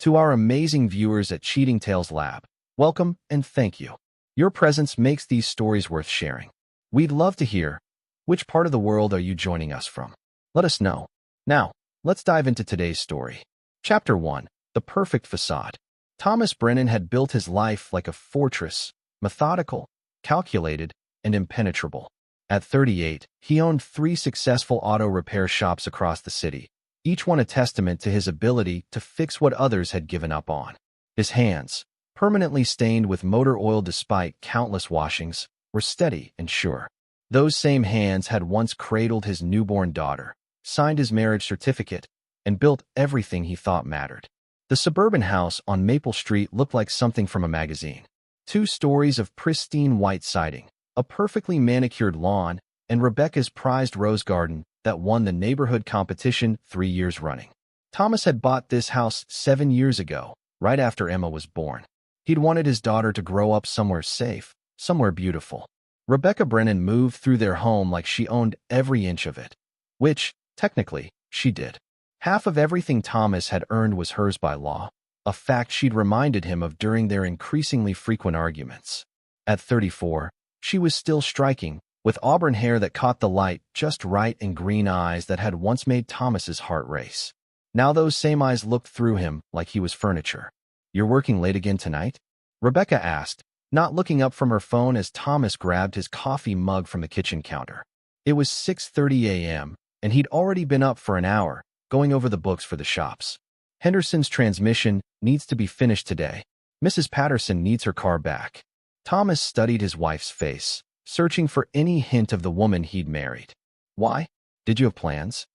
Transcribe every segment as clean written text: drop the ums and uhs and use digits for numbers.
To our amazing viewers at Cheating Tales Lab, welcome and thank you. Your presence makes these stories worth sharing. We'd love to hear, which part of the world are you joining us from? Let us know. Now, let's dive into today's story. Chapter 1. The Perfect Facade. Thomas Brennan had built his life like a fortress, methodical, calculated, and impenetrable. At 38, he owned 3 successful auto repair shops across the city, each one a testament to his ability to fix what others had given up on. His hands, permanently stained with motor oil despite countless washings, were steady and sure. Those same hands had once cradled his newborn daughter, signed his marriage certificate, and built everything he thought mattered. The suburban house on Maple Street looked like something from a magazine. 2 stories of pristine white siding, a perfectly manicured lawn, and Rebecca's prized rose garden that won the neighborhood competition 3 years running. Thomas had bought this house 7 years ago, right after Emma was born. He'd wanted his daughter to grow up somewhere safe, somewhere beautiful. Rebecca Brennan moved through their home like she owned every inch of it, which, technically, she did. Half of everything Thomas had earned was hers by law, a fact she'd reminded him of during their increasingly frequent arguments. At 34, she was still striking, with auburn hair that caught the light just right and green eyes that had once made Thomas's heart race. Now those same eyes looked through him like he was furniture. "You're working late again tonight?" Rebecca asked, not looking up from her phone as Thomas grabbed his coffee mug from the kitchen counter. It was 6:30 a.m., and he'd already been up for an hour, going over the books for the shops. "Henderson's transmission needs to be finished today. Mrs. Patterson needs her car back." Thomas studied his wife's face, searching for any hint of the woman he'd married. "Why? Did you have plans?"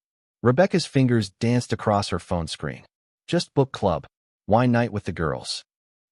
Rebecca's fingers danced across her phone screen. "Just book club. Wine night with the girls."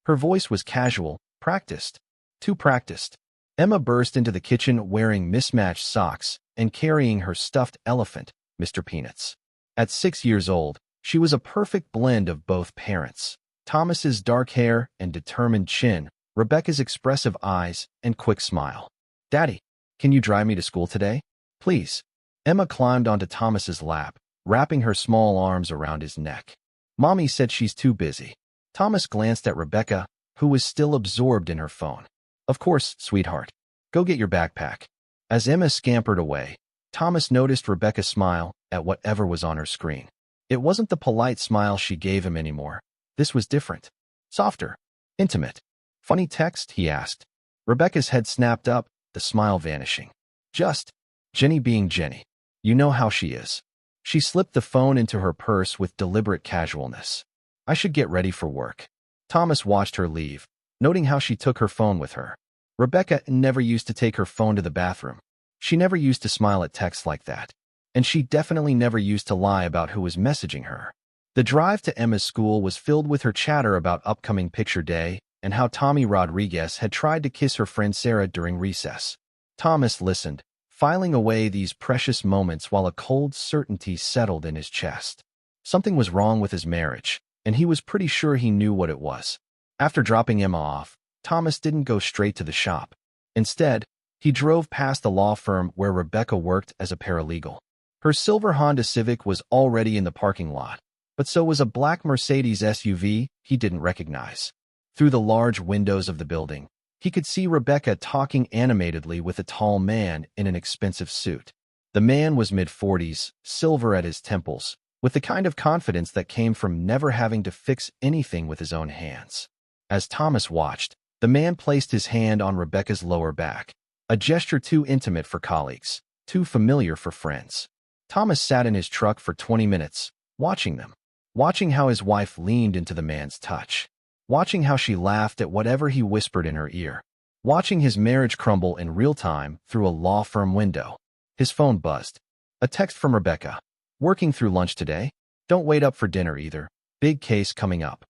Her voice was casual, practiced. Too practiced. Emma burst into the kitchen wearing mismatched socks and carrying her stuffed elephant, Mr. Peanuts. At 6 years old, she was a perfect blend of both parents. Thomas's dark hair and determined chin, Rebecca's expressive eyes and quick smile. "Daddy, can you drive me to school today? Please." Emma climbed onto Thomas's lap, wrapping her small arms around his neck. "Mommy said she's too busy." Thomas glanced at Rebecca, who was still absorbed in her phone. "Of course, sweetheart. Go get your backpack." As Emma scampered away, Thomas noticed Rebecca smile at whatever was on her screen. It wasn't the polite smile she gave him anymore. This was different. Softer. Intimate. "Funny text?" he asked. Rebecca's head snapped up, the smile vanishing. "Just Jenny being Jenny. You know how she is." She slipped the phone into her purse with deliberate casualness. "I should get ready for work." Thomas watched her leave, noting how she took her phone with her. Rebecca never used to take her phone to the bathroom. She never used to smile at texts like that. And she definitely never used to lie about who was messaging her. The drive to Emma's school was filled with her chatter about upcoming picture day and how Tommy Rodriguez had tried to kiss her friend Sarah during recess. Thomas listened, filing away these precious moments while a cold certainty settled in his chest. Something was wrong with his marriage, and he was pretty sure he knew what it was. After dropping Emma off, Thomas didn't go straight to the shop. Instead, he drove past the law firm where Rebecca worked as a paralegal. Her silver Honda Civic was already in the parking lot, but so was a black Mercedes SUV he didn't recognize. Through the large windows of the building, he could see Rebecca talking animatedly with a tall man in an expensive suit. The man was mid-40s, silver at his temples, with the kind of confidence that came from never having to fix anything with his own hands. As Thomas watched, the man placed his hand on Rebecca's lower back, a gesture too intimate for colleagues, too familiar for friends. Thomas sat in his truck for 20 minutes, watching them, watching how his wife leaned into the man's touch, watching how she laughed at whatever he whispered in her ear, watching his marriage crumble in real time through a law firm window. His phone buzzed. A text from Rebecca. "Working through lunch today? Don't wait up for dinner either. Big case coming up."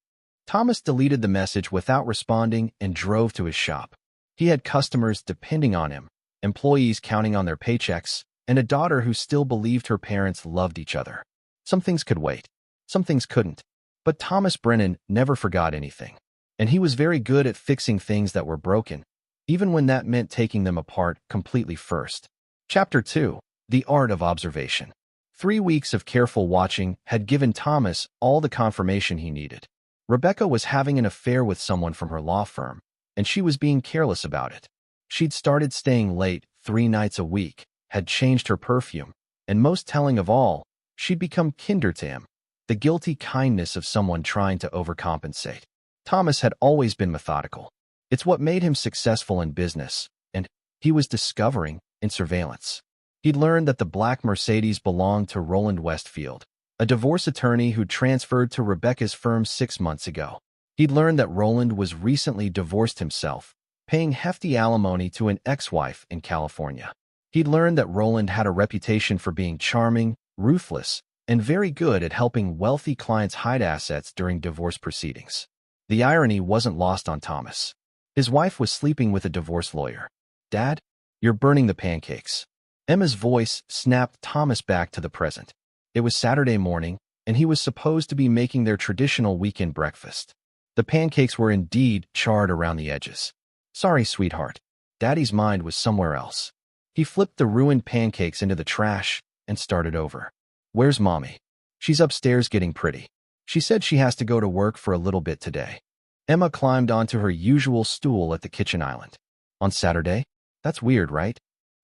Thomas deleted the message without responding and drove to his shop. He had customers depending on him, employees counting on their paychecks, and a daughter who still believed her parents loved each other. Some things could wait. Some things couldn't. But Thomas Brennan never forgot anything. And he was very good at fixing things that were broken, even when that meant taking them apart completely first. Chapter 2. The Art of Observation. 3 weeks of careful watching had given Thomas all the confirmation he needed. Rebecca was having an affair with someone from her law firm, and she was being careless about it. She'd started staying late 3 nights a week, had changed her perfume, and most telling of all, she'd become kinder to him, the guilty kindness of someone trying to overcompensate. Thomas had always been methodical. It's what made him successful in business, and he was discovering in surveillance. He'd learned that the black Mercedes belonged to Roland Westfield, a divorce attorney who transferred to Rebecca's firm 6 months ago. He'd learned that Roland was recently divorced himself, paying hefty alimony to an ex-wife in California. He'd learned that Roland had a reputation for being charming, ruthless, and very good at helping wealthy clients hide assets during divorce proceedings. The irony wasn't lost on Thomas. His wife was sleeping with a divorce lawyer. "Dad, you're burning the pancakes." Emma's voice snapped Thomas back to the present. It was Saturday morning, and he was supposed to be making their traditional weekend breakfast. The pancakes were indeed charred around the edges. "Sorry, sweetheart." Daddy's mind was somewhere else. He flipped the ruined pancakes into the trash and started over. "Where's Mommy?" "She's upstairs getting pretty. She said she has to go to work for a little bit today." Emma climbed onto her usual stool at the kitchen island. "On Saturday? That's weird, right?"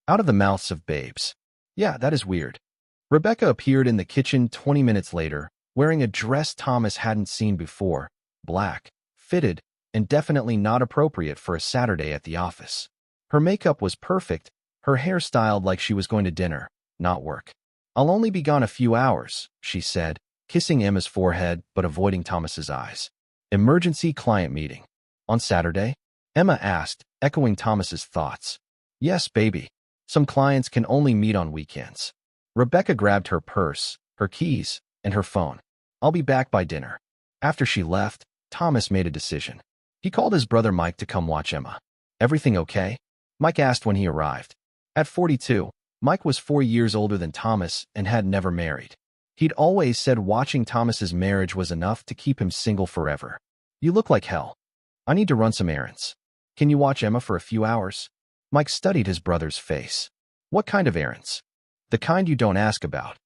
Out of the mouths of babes. "Yeah, that is weird." Rebecca appeared in the kitchen 20 minutes later, wearing a dress Thomas hadn't seen before, black, fitted, and definitely not appropriate for a Saturday at the office. Her makeup was perfect, her hair styled like she was going to dinner, not work. "I'll only be gone a few hours," she said, kissing Emma's forehead but avoiding Thomas's eyes. "Emergency client meeting." "On Saturday?" Emma asked, echoing Thomas's thoughts. "Yes, baby. Some clients can only meet on weekends." Rebecca grabbed her purse, her keys, and her phone. "I'll be back by dinner." After she left, Thomas made a decision. He called his brother Mike to come watch Emma. "Everything okay?" Mike asked when he arrived. At 42, Mike was 4 years older than Thomas and had never married. He'd always said watching Thomas's marriage was enough to keep him single forever. "You look like hell. I need to run some errands. Can you watch Emma for a few hours?" Mike studied his brother's face. "What kind of errands?" "The kind you don't ask about."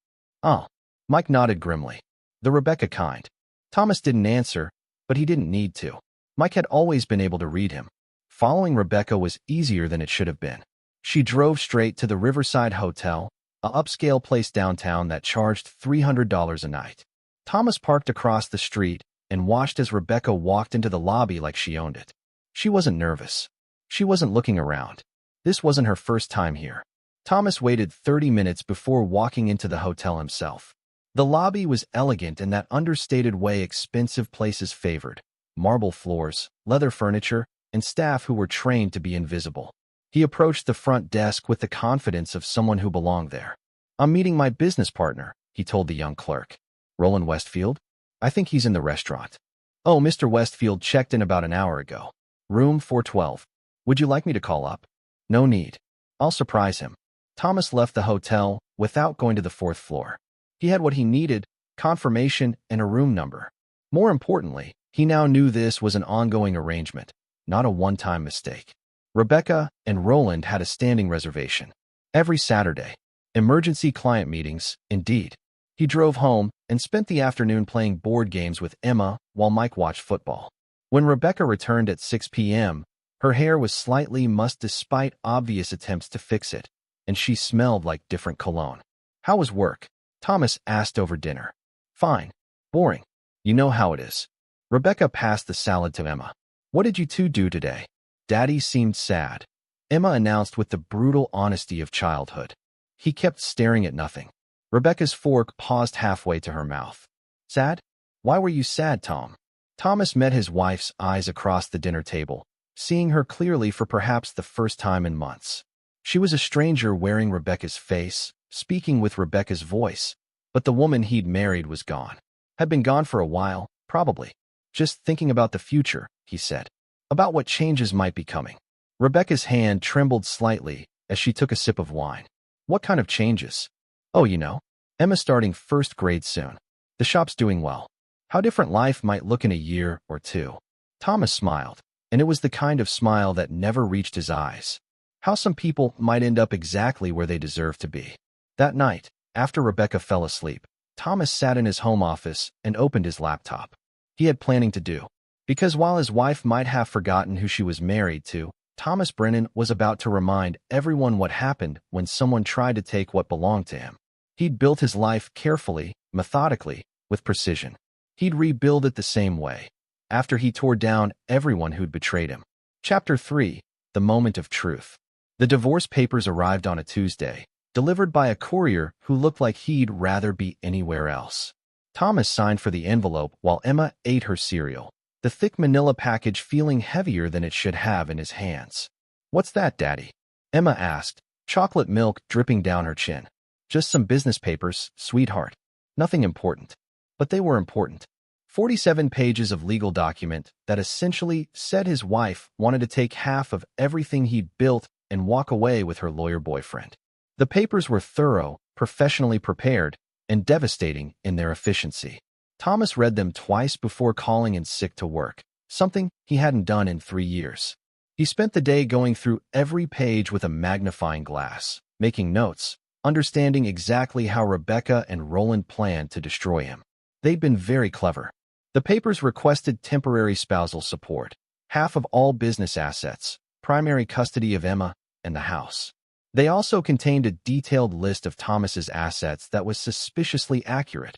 "Oh." Mike nodded grimly. "The Rebecca kind." Thomas didn't answer, but he didn't need to. Mike had always been able to read him. Following Rebecca was easier than it should have been. She drove straight to the Riverside Hotel, a upscale place downtown that charged $300 a night. Thomas parked across the street and watched as Rebecca walked into the lobby like she owned it. She wasn't nervous. She wasn't looking around. This wasn't her first time here. Thomas waited 30 minutes before walking into the hotel himself. The lobby was elegant in that understated way expensive places favored: marble floors, leather furniture, and staff who were trained to be invisible. He approached the front desk with the confidence of someone who belonged there. "I'm meeting my business partner," he told the young clerk. "Roland Westfield? I think he's in the restaurant." "Oh, Mr. Westfield checked in about an hour ago. Room 412. Would you like me to call up?" "No need. I'll surprise him." Thomas left the hotel without going to the 4th floor. He had what he needed: confirmation and a room number. More importantly, he now knew this was an ongoing arrangement, not a one-time mistake. Rebecca and Roland had a standing reservation. Every Saturday. Emergency client meetings, indeed. He drove home and spent the afternoon playing board games with Emma while Mike watched football. When Rebecca returned at 6 p.m., her hair was slightly mussed despite obvious attempts to fix it, and she smelled like different cologne. "How was work?" Thomas asked over dinner. "Fine. Boring. You know how it is." Rebecca passed the salad to Emma. "What did you two do today?" "Daddy seemed sad," Emma announced with the brutal honesty of childhood. He kept staring at nothing. Rebecca's fork paused halfway to her mouth. "Sad? Why were you sad, Tom?" Thomas met his wife's eyes across the dinner table, seeing her clearly for perhaps the first time in months. She was a stranger wearing Rebecca's face, speaking with Rebecca's voice, but the woman he'd married was gone. Had been gone for a while, probably. "Just thinking about the future," he said. "About what changes might be coming." Rebecca's hand trembled slightly as she took a sip of wine. "What kind of changes?" "Oh, you know. Emma's starting 1st grade soon. The shop's doing well. How different life might look in a year or two." Thomas smiled, and it was the kind of smile that never reached his eyes. How some people might end up exactly where they deserve to be. That night, after Rebecca fell asleep, Thomas sat in his home office and opened his laptop. he had planning to do. Because while his wife might have forgotten who she was married to, Thomas Brennan was about to remind everyone what happened when someone tried to take what belonged to him. He'd built his life carefully, methodically, with precision. He'd rebuild it the same way, after he tore down everyone who'd betrayed him. Chapter 3. The Moment of Truth. The divorce papers arrived on a Tuesday, delivered by a courier who looked like he'd rather be anywhere else. Thomas signed for the envelope while Emma ate her cereal, the thick manila package feeling heavier than it should have in his hands. "What's that, Daddy?" Emma asked, chocolate milk dripping down her chin. "Just some business papers, sweetheart. Nothing important." But they were important. 47 pages of legal document that essentially said his wife wanted to take half of everything he'd built and walk away with her lawyer boyfriend. The papers were thorough, professionally prepared, and devastating in their efficiency. Thomas read them twice before calling in sick to work, something he hadn't done in 3 years. He spent the day going through every page with a magnifying glass, making notes, understanding exactly how Rebecca and Roland planned to destroy him. They'd been very clever. The papers requested temporary spousal support, half of all business assets, primary custody of Emma, and the house. They also contained a detailed list of Thomas's assets that was suspiciously accurate,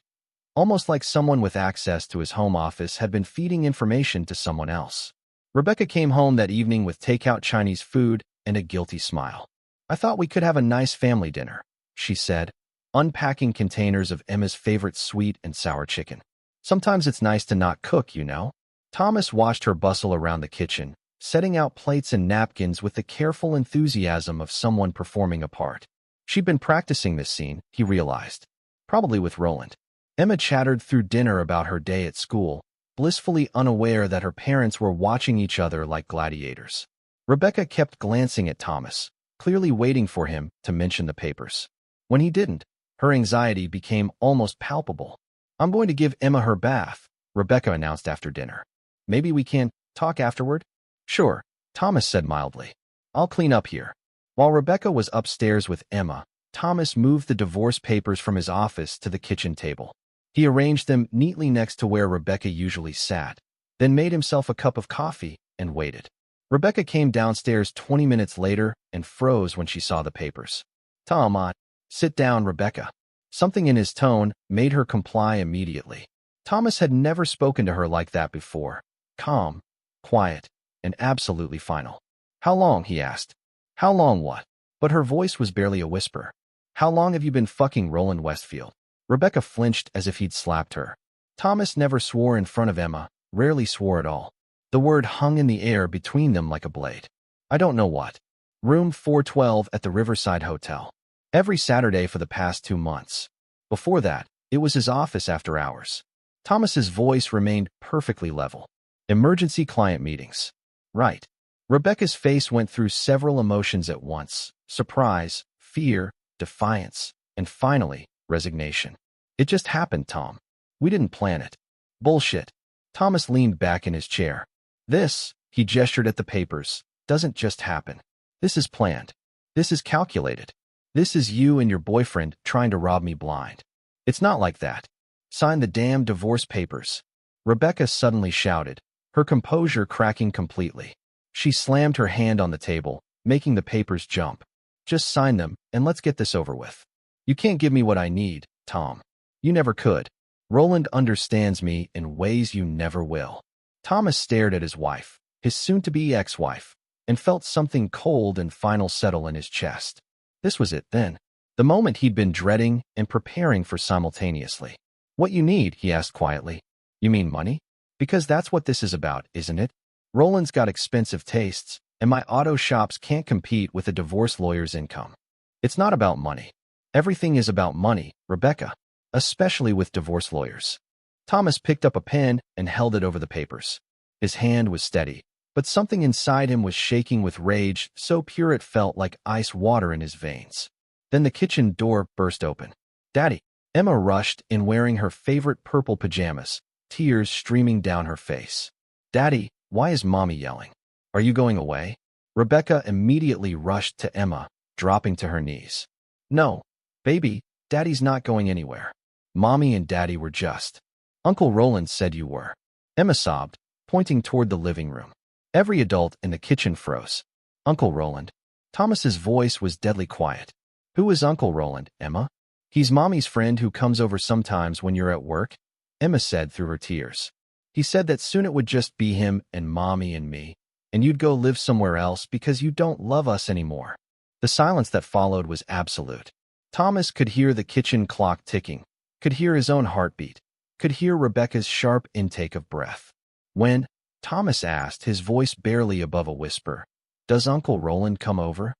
almost like someone with access to his home office had been feeding information to someone else. Rebecca came home that evening with takeout Chinese food and a guilty smile. "I thought we could have a nice family dinner," she said, unpacking containers of Emma's favorite sweet and sour chicken. "Sometimes it's nice to not cook, you know." Thomas watched her bustle around the kitchen, setting out plates and napkins with the careful enthusiasm of someone performing a part. She'd been practicing this scene, he realized. Probably with Roland. Emma chattered through dinner about her day at school, blissfully unaware that her parents were watching each other like gladiators. Rebecca kept glancing at Thomas, clearly waiting for him to mention the papers. When he didn't, her anxiety became almost palpable. "I'm going to give Emma her bath," Rebecca announced after dinner. "Maybe we can talk afterward?" "Sure," Thomas said mildly. "I'll clean up here." While Rebecca was upstairs with Emma, Thomas moved the divorce papers from his office to the kitchen table. He arranged them neatly next to where Rebecca usually sat, then made himself a cup of coffee and waited. Rebecca came downstairs 20 minutes later and froze when she saw the papers. "Tom, sit down, Rebecca." Something in his tone made her comply immediately. Thomas had never spoken to her like that before. Calm, quiet, and absolutely final. "How long?" he asked. "How long what?" But her voice was barely a whisper. "How long have you been fucking Roland Westfield?" Rebecca flinched as if he'd slapped her. Thomas never swore in front of Emma, rarely swore at all. The word hung in the air between them like a blade. "I don't know what." Room 412 at the Riverside Hotel. Every Saturday for the past 2 months. Before that, it was his office after hours. Thomas's voice remained perfectly level. "Emergency client meetings." "Right." Rebecca's face went through several emotions at once: surprise, fear, defiance, and finally, resignation. "It just happened, Tom. We didn't plan it." "Bullshit." Thomas leaned back in his chair. "This," he gestured at the papers, "doesn't just happen. This is planned. This is calculated. This is you and your boyfriend trying to rob me blind. It's not like that. Sign the damn divorce papers." Rebecca suddenly shouted, her composure cracking completely. She slammed her hand on the table, making the papers jump. "Just sign them, and let's get this over with. You can't give me what I need, Tom. You never could. Roland understands me in ways you never will." Thomas stared at his wife, his soon-to-be ex-wife, and felt something cold and final settle in his chest. This was it then. The moment he'd been dreading and preparing for simultaneously. "What you need?" he asked quietly. "You mean money? Because that's what this is about, isn't it? Roland's got expensive tastes, and my auto shops can't compete with a divorce lawyer's income. It's not about money. Everything is about money, Rebecca, especially with divorce lawyers." Thomas picked up a pen and held it over the papers. His hand was steady, but something inside him was shaking with rage so pure it felt like ice water in his veins. Then the kitchen door burst open. "Daddy!" Emma rushed in wearing her favorite purple pajamas, tears streaming down her face. "Daddy, why is Mommy yelling? Are you going away?" Rebecca immediately rushed to Emma, dropping to her knees. "No, baby, Daddy's not going anywhere. Mommy and Daddy were just. Uncle Roland said you were." Emma sobbed, pointing toward the living room. Every adult in the kitchen froze. Uncle Roland. Thomas's voice was deadly quiet. Who is Uncle Roland, Emma? He's Mommy's friend who comes over sometimes when you're at work, Emma said through her tears. He said that soon it would just be him and Mommy and me, and you'd go live somewhere else because you don't love us anymore. The silence that followed was absolute. Thomas could hear the kitchen clock ticking, could hear his own heartbeat, could hear Rebecca's sharp intake of breath. When Thomas asked, his voice barely above a whisper, "Does Uncle Roland come over?"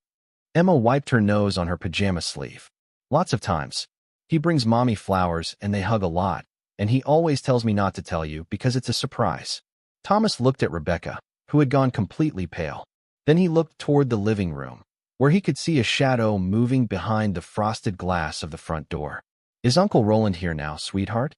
Emma wiped her nose on her pajama sleeve. Lots of times. He brings Mommy flowers and they hug a lot, and he always tells me not to tell you because it's a surprise. Thomas looked at Rebecca, who had gone completely pale. Then he looked toward the living room, where he could see a shadow moving behind the frosted glass of the front door. Is Uncle Roland here now, sweetheart?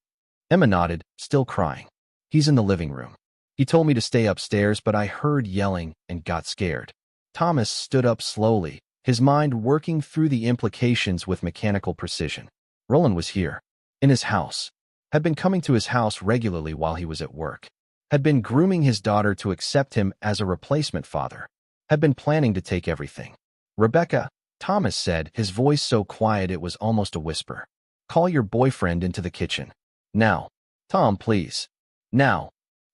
Emma nodded, still crying. He's in the living room. He told me to stay upstairs, but I heard yelling and got scared. Thomas stood up slowly, his mind working through the implications with mechanical precision. Roland was here, in his house, had been coming to his house regularly while he was at work, had been grooming his daughter to accept him as a replacement father, had been planning to take everything. Rebecca, Thomas said, his voice so quiet it was almost a whisper. Call your boyfriend into the kitchen. Now. Tom, please. Now.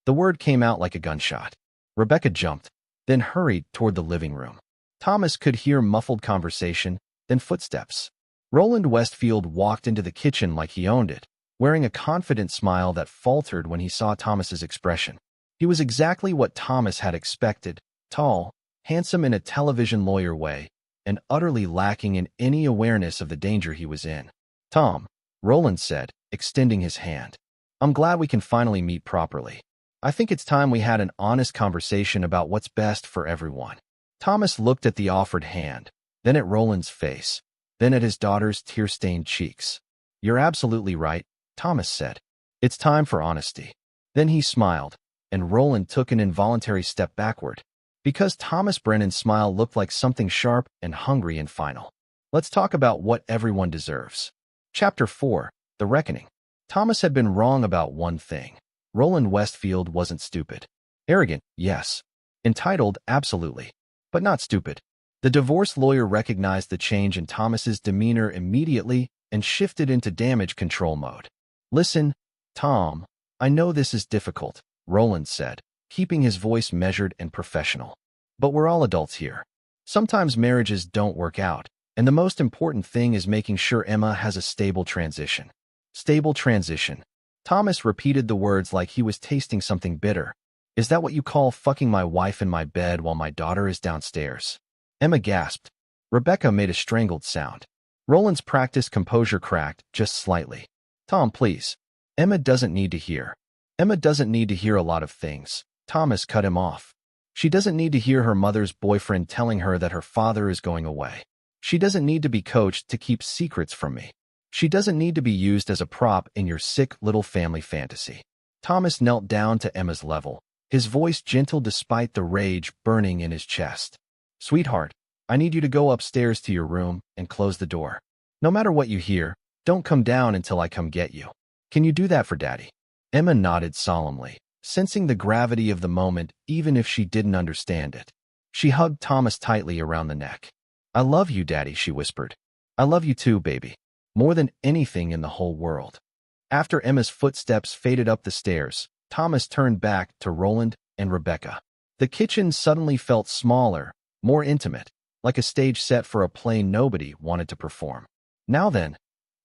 The word came out like a gunshot. Rebecca jumped, then hurried toward the living room. Thomas could hear muffled conversation, then footsteps. Roland Westfield walked into the kitchen like he owned it, wearing a confident smile that faltered when he saw Thomas's expression. He was exactly what Thomas had expected, tall, handsome in a television lawyer way, and utterly lacking in any awareness of the danger he was in. Tom, Roland said, extending his hand. I'm glad we can finally meet properly. I think it's time we had an honest conversation about what's best for everyone. Thomas looked at the offered hand, then at Roland's face, then at his daughter's tear-stained cheeks. You're absolutely right, Thomas said. It's time for honesty. Then he smiled, and Roland took an involuntary step backward, because Thomas Brennan's smile looked like something sharp and hungry and final. Let's talk about what everyone deserves. Chapter 4, The Reckoning. Thomas had been wrong about one thing. Roland Westfield wasn't stupid. Arrogant, yes. Entitled, absolutely. But not stupid. The divorce lawyer recognized the change in Thomas's demeanor immediately and shifted into damage control mode. Listen, Tom, I know this is difficult, Roland said, keeping his voice measured and professional. But we're all adults here. Sometimes marriages don't work out, and the most important thing is making sure Emma has a stable transition. Stable transition. Thomas repeated the words like he was tasting something bitter. Is that what you call fucking my wife in my bed while my daughter is downstairs? Emma gasped. Rebecca made a strangled sound. Roland's practiced composure cracked just slightly. Tom, please. Emma doesn't need to hear. Emma doesn't need to hear a lot of things. Thomas cut him off. She doesn't need to hear her mother's boyfriend telling her that her father is going away. She doesn't need to be coached to keep secrets from me. She doesn't need to be used as a prop in your sick little family fantasy. Thomas knelt down to Emma's level, his voice gentle despite the rage burning in his chest. Sweetheart, I need you to go upstairs to your room and close the door. No matter what you hear, don't come down until I come get you. Can you do that for Daddy? Emma nodded solemnly, sensing the gravity of the moment even if she didn't understand it. She hugged Thomas tightly around the neck. I love you, Daddy, she whispered. I love you too, baby. More than anything in the whole world. After Emma's footsteps faded up the stairs, Thomas turned back to Roland and Rebecca. The kitchen suddenly felt smaller, more intimate, like a stage set for a play nobody wanted to perform. Now then,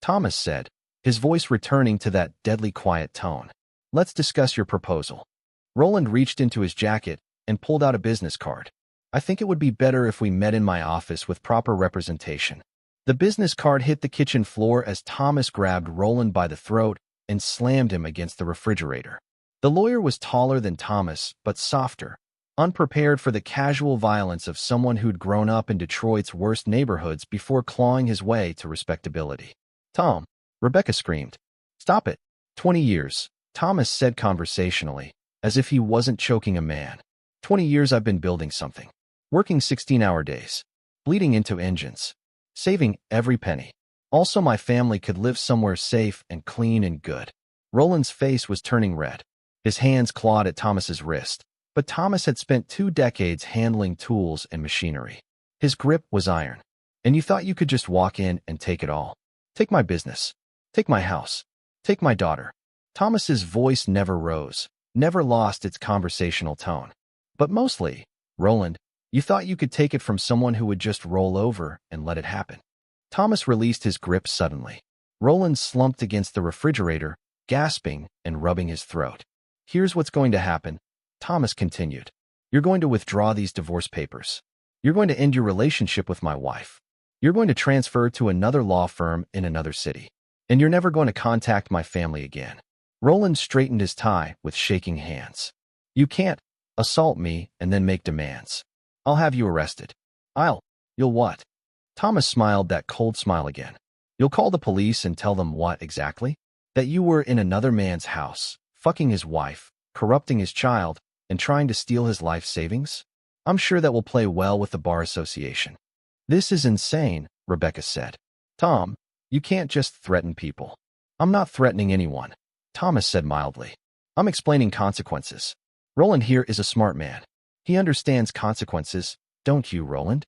Thomas said, his voice returning to that deadly quiet tone. Let's discuss your proposal. Roland reached into his jacket and pulled out a business card. I think it would be better if we met in my office with proper representation. The business card hit the kitchen floor as Thomas grabbed Roland by the throat and slammed him against the refrigerator. The lawyer was taller than Thomas, but softer, unprepared for the casual violence of someone who'd grown up in Detroit's worst neighborhoods before clawing his way to respectability. Tom, Rebecca screamed. Stop it. 20 years, Thomas said conversationally, as if he wasn't choking a man. 20 years I've been building something. Working 16-hour days. Bleeding into engines. Saving every penny. Also my family could live somewhere safe and clean and good. Roland's face was turning red. His hands clawed at Thomas's wrist, but Thomas had spent 2 decades handling tools and machinery. His grip was iron. And you thought you could just walk in and take it all. Take my business. Take my house. Take my daughter. Thomas's voice never rose, never lost its conversational tone. But mostly, Roland, you thought you could take it from someone who would just roll over and let it happen. Thomas released his grip suddenly. Roland slumped against the refrigerator, gasping and rubbing his throat. Here's what's going to happen, Thomas continued. You're going to withdraw these divorce papers. You're going to end your relationship with my wife. You're going to transfer to another law firm in another city. And you're never going to contact my family again. Roland straightened his tie with shaking hands. You can't assault me and then make demands. I'll have you arrested. You'll what? Thomas smiled that cold smile again. You'll call the police and tell them what exactly? That you were in another man's house, fucking his wife, corrupting his child, and trying to steal his life savings? I'm sure that will play well with the Bar Association. This is insane, Rebecca said. Tom, you can't just threaten people. I'm not threatening anyone, Thomas said mildly. I'm explaining consequences. Roland here is a smart man. He understands consequences, don't you, Roland?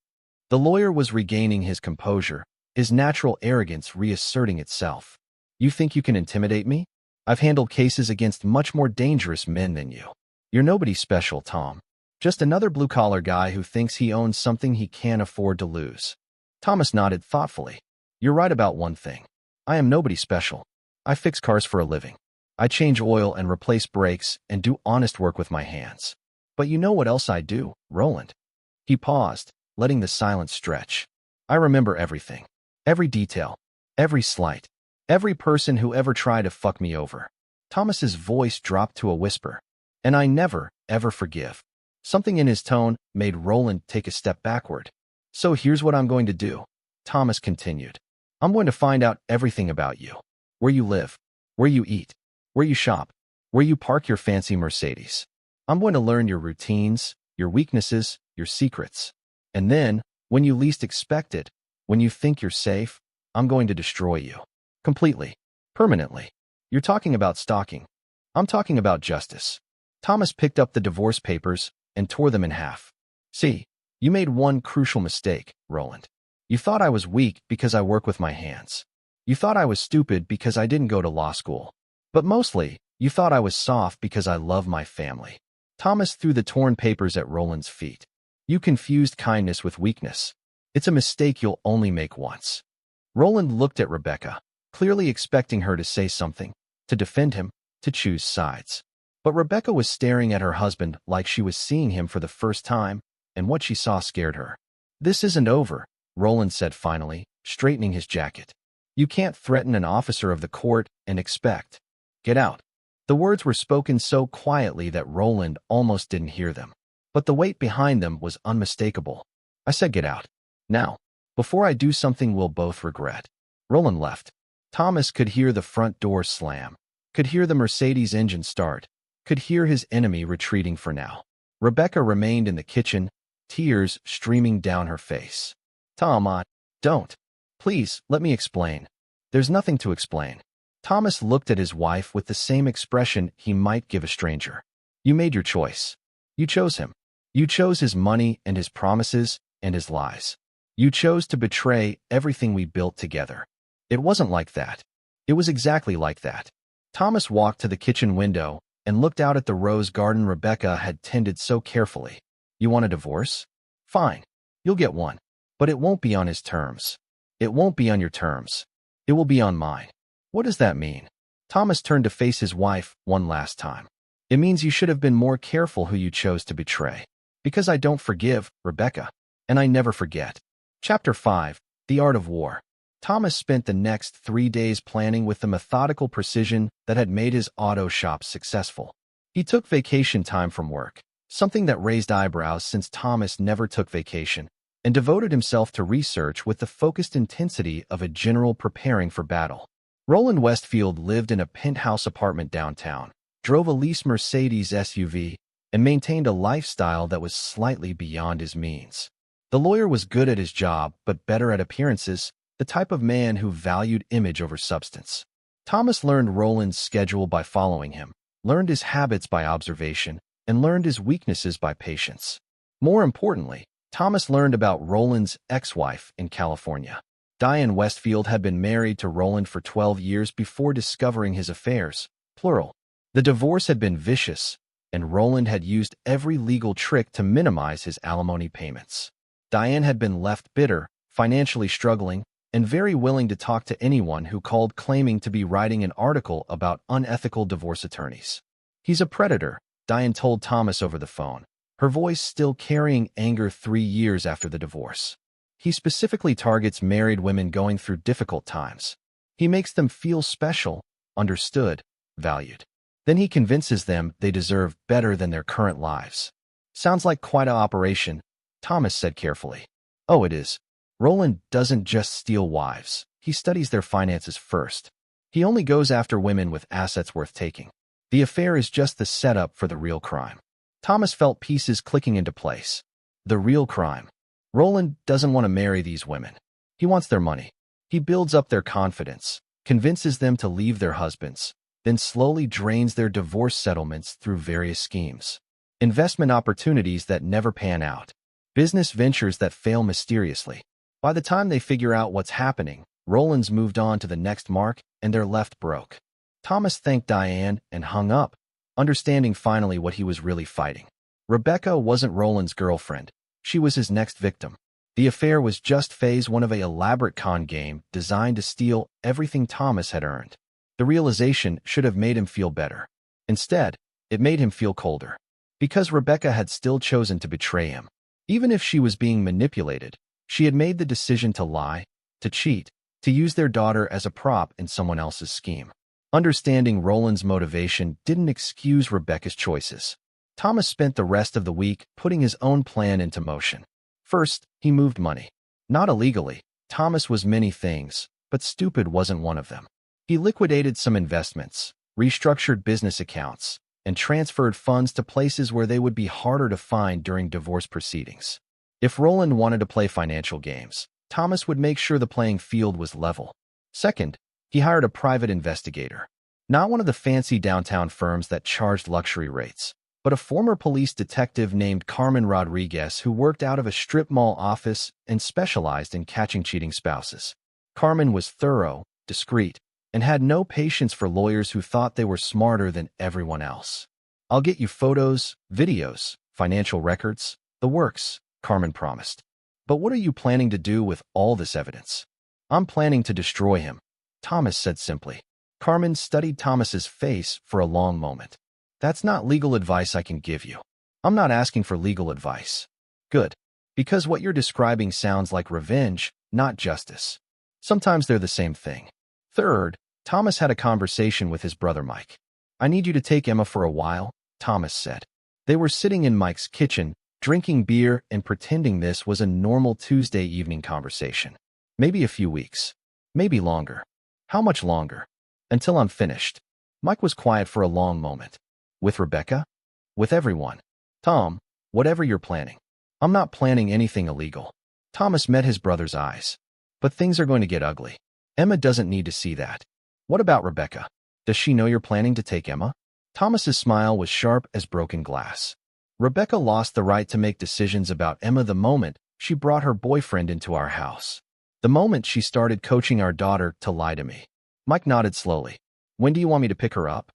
The lawyer was regaining his composure, his natural arrogance reasserting itself. You think you can intimidate me? I've handled cases against much more dangerous men than you. You're nobody special, Tom. Just another blue-collar guy who thinks he owns something he can't afford to lose. Thomas nodded thoughtfully. You're right about one thing. I am nobody special. I fix cars for a living. I change oil and replace brakes and do honest work with my hands. But you know what else I do, Roland? He paused, letting the silence stretch. I remember everything. Every detail. Every slight. Every person who ever tried to fuck me over. Thomas's voice dropped to a whisper. And I never, ever forgive. Something in his tone made Roland take a step backward. So here's what I'm going to do, Thomas continued. I'm going to find out everything about you. Where you live. Where you eat. Where you shop. Where you park your fancy Mercedes. I'm going to learn your routines, your weaknesses, your secrets. And then, when you least expect it, when you think you're safe, I'm going to destroy you. Completely. Permanently. You're talking about stalking. I'm talking about justice. Thomas picked up the divorce papers and tore them in half. See, you made one crucial mistake, Roland. You thought I was weak because I work with my hands. You thought I was stupid because I didn't go to law school. But mostly, you thought I was soft because I love my family. Thomas threw the torn papers at Roland's feet. You confused kindness with weakness. It's a mistake you'll only make once. Roland looked at Rebecca, clearly expecting her to say something, to defend him, to choose sides. But Rebecca was staring at her husband like she was seeing him for the first time, and what she saw scared her. This isn't over, Roland said finally, straightening his jacket. You can't threaten an officer of the court and expect. Get out. The words were spoken so quietly that Roland almost didn't hear them. But the weight behind them was unmistakable. I said get out. Now. Before I do something we'll both regret. Roland left. Thomas could hear the front door slam. Could hear the Mercedes engine start. Could hear his enemy retreating for now. Rebecca remained in the kitchen, tears streaming down her face. Tom, don't. Please, let me explain. There's nothing to explain. Thomas looked at his wife with the same expression he might give a stranger. You made your choice. You chose him. You chose his money and his promises and his lies. You chose to betray everything we built together. It wasn't like that. It was exactly like that. Thomas walked to the kitchen window and looked out at the rose garden Rebecca had tended so carefully. You want a divorce? Fine. You'll get one. But it won't be on his terms. It won't be on your terms. It will be on mine. What does that mean? Thomas turned to face his wife one last time. It means you should have been more careful who you chose to betray. Because I don't forgive, Rebecca. And I never forget. Chapter 5. The Art of War. Thomas spent the next 3 days planning with the methodical precision that had made his auto shop successful. He took vacation time from work, something that raised eyebrows since Thomas never took vacation, and devoted himself to research with the focused intensity of a general preparing for battle. Roland Westfield lived in a penthouse apartment downtown, drove a leased Mercedes SUV, and maintained a lifestyle that was slightly beyond his means. The lawyer was good at his job, but better at appearances, the type of man who valued image over substance. Thomas learned Roland's schedule by following him, learned his habits by observation, and learned his weaknesses by patience. More importantly, Thomas learned about Roland's ex-wife in California. Diane Westfield had been married to Roland for 12 years before discovering his affairs, plural. The divorce had been vicious, and Roland had used every legal trick to minimize his alimony payments. Diane had been left bitter, financially struggling, and very willing to talk to anyone who called claiming to be writing an article about unethical divorce attorneys. "He's a predator," Diane told Thomas over the phone, her voice still carrying anger 3 years after the divorce. "He specifically targets married women going through difficult times. He makes them feel special, understood, valued. Then he convinces them they deserve better than their current lives." "Sounds like quite an operation," Thomas said carefully. "Oh, it is. Roland doesn't just steal wives. He studies their finances first. He only goes after women with assets worth taking. The affair is just the setup for the real crime." Thomas felt pieces clicking into place. The real crime. Roland doesn't want to marry these women. He wants their money. He builds up their confidence, convinces them to leave their husbands, then slowly drains their divorce settlements through various schemes. Investment opportunities that never pan out. Business ventures that fail mysteriously. By the time they figure out what's happening, Roland's moved on to the next mark and they're left broke. Thomas thanked Diane and hung up, understanding finally what he was really fighting. Rebecca wasn't Roland's girlfriend. She was his next victim. The affair was just phase 1 of an elaborate con game designed to steal everything Thomas had earned. The realization should have made him feel better. Instead, it made him feel colder. Because Rebecca had still chosen to betray him. Even if she was being manipulated, she had made the decision to lie, to cheat, to use their daughter as a prop in someone else's scheme. Understanding Roland's motivation didn't excuse Rebecca's choices. Thomas spent the rest of the week putting his own plan into motion. First, he moved money. Not illegally. Thomas was many things, but stupid wasn't one of them. He liquidated some investments, restructured business accounts, and transferred funds to places where they would be harder to find during divorce proceedings. If Roland wanted to play financial games, Thomas would make sure the playing field was level. Second, he hired a private investigator. Not one of the fancy downtown firms that charged luxury rates, but a former police detective named Carmen Rodriguez who worked out of a strip mall office and specialized in catching cheating spouses. Carmen was thorough, discreet, and had no patience for lawyers who thought they were smarter than everyone else. "I'll get you photos, videos, financial records, the works," Carmen promised. "But what are you planning to do with all this evidence?" "I'm planning to destroy him," Thomas said simply. Carmen studied Thomas's face for a long moment. "That's not legal advice I can give you." "I'm not asking for legal advice." "Good. Because what you're describing sounds like revenge, not justice. Sometimes they're the same thing." Third, Thomas had a conversation with his brother Mike. "I need you to take Emma for a while," Thomas said. They were sitting in Mike's kitchen, drinking beer and pretending this was a normal Tuesday evening conversation. "Maybe a few weeks. Maybe longer." "How much longer?" "Until I'm finished." Mike was quiet for a long moment. "With Rebecca?" "With everyone." "Tom, whatever you're planning." "I'm not planning anything illegal." Thomas met his brother's eyes. "But things are going to get ugly. Emma doesn't need to see that." "What about Rebecca? Does she know you're planning to take Emma?" Thomas's smile was sharp as broken glass. "Rebecca lost the right to make decisions about Emma the moment she brought her boyfriend into our house. The moment she started coaching our daughter to lie to me." Mike nodded slowly. "When do you want me to pick her up?"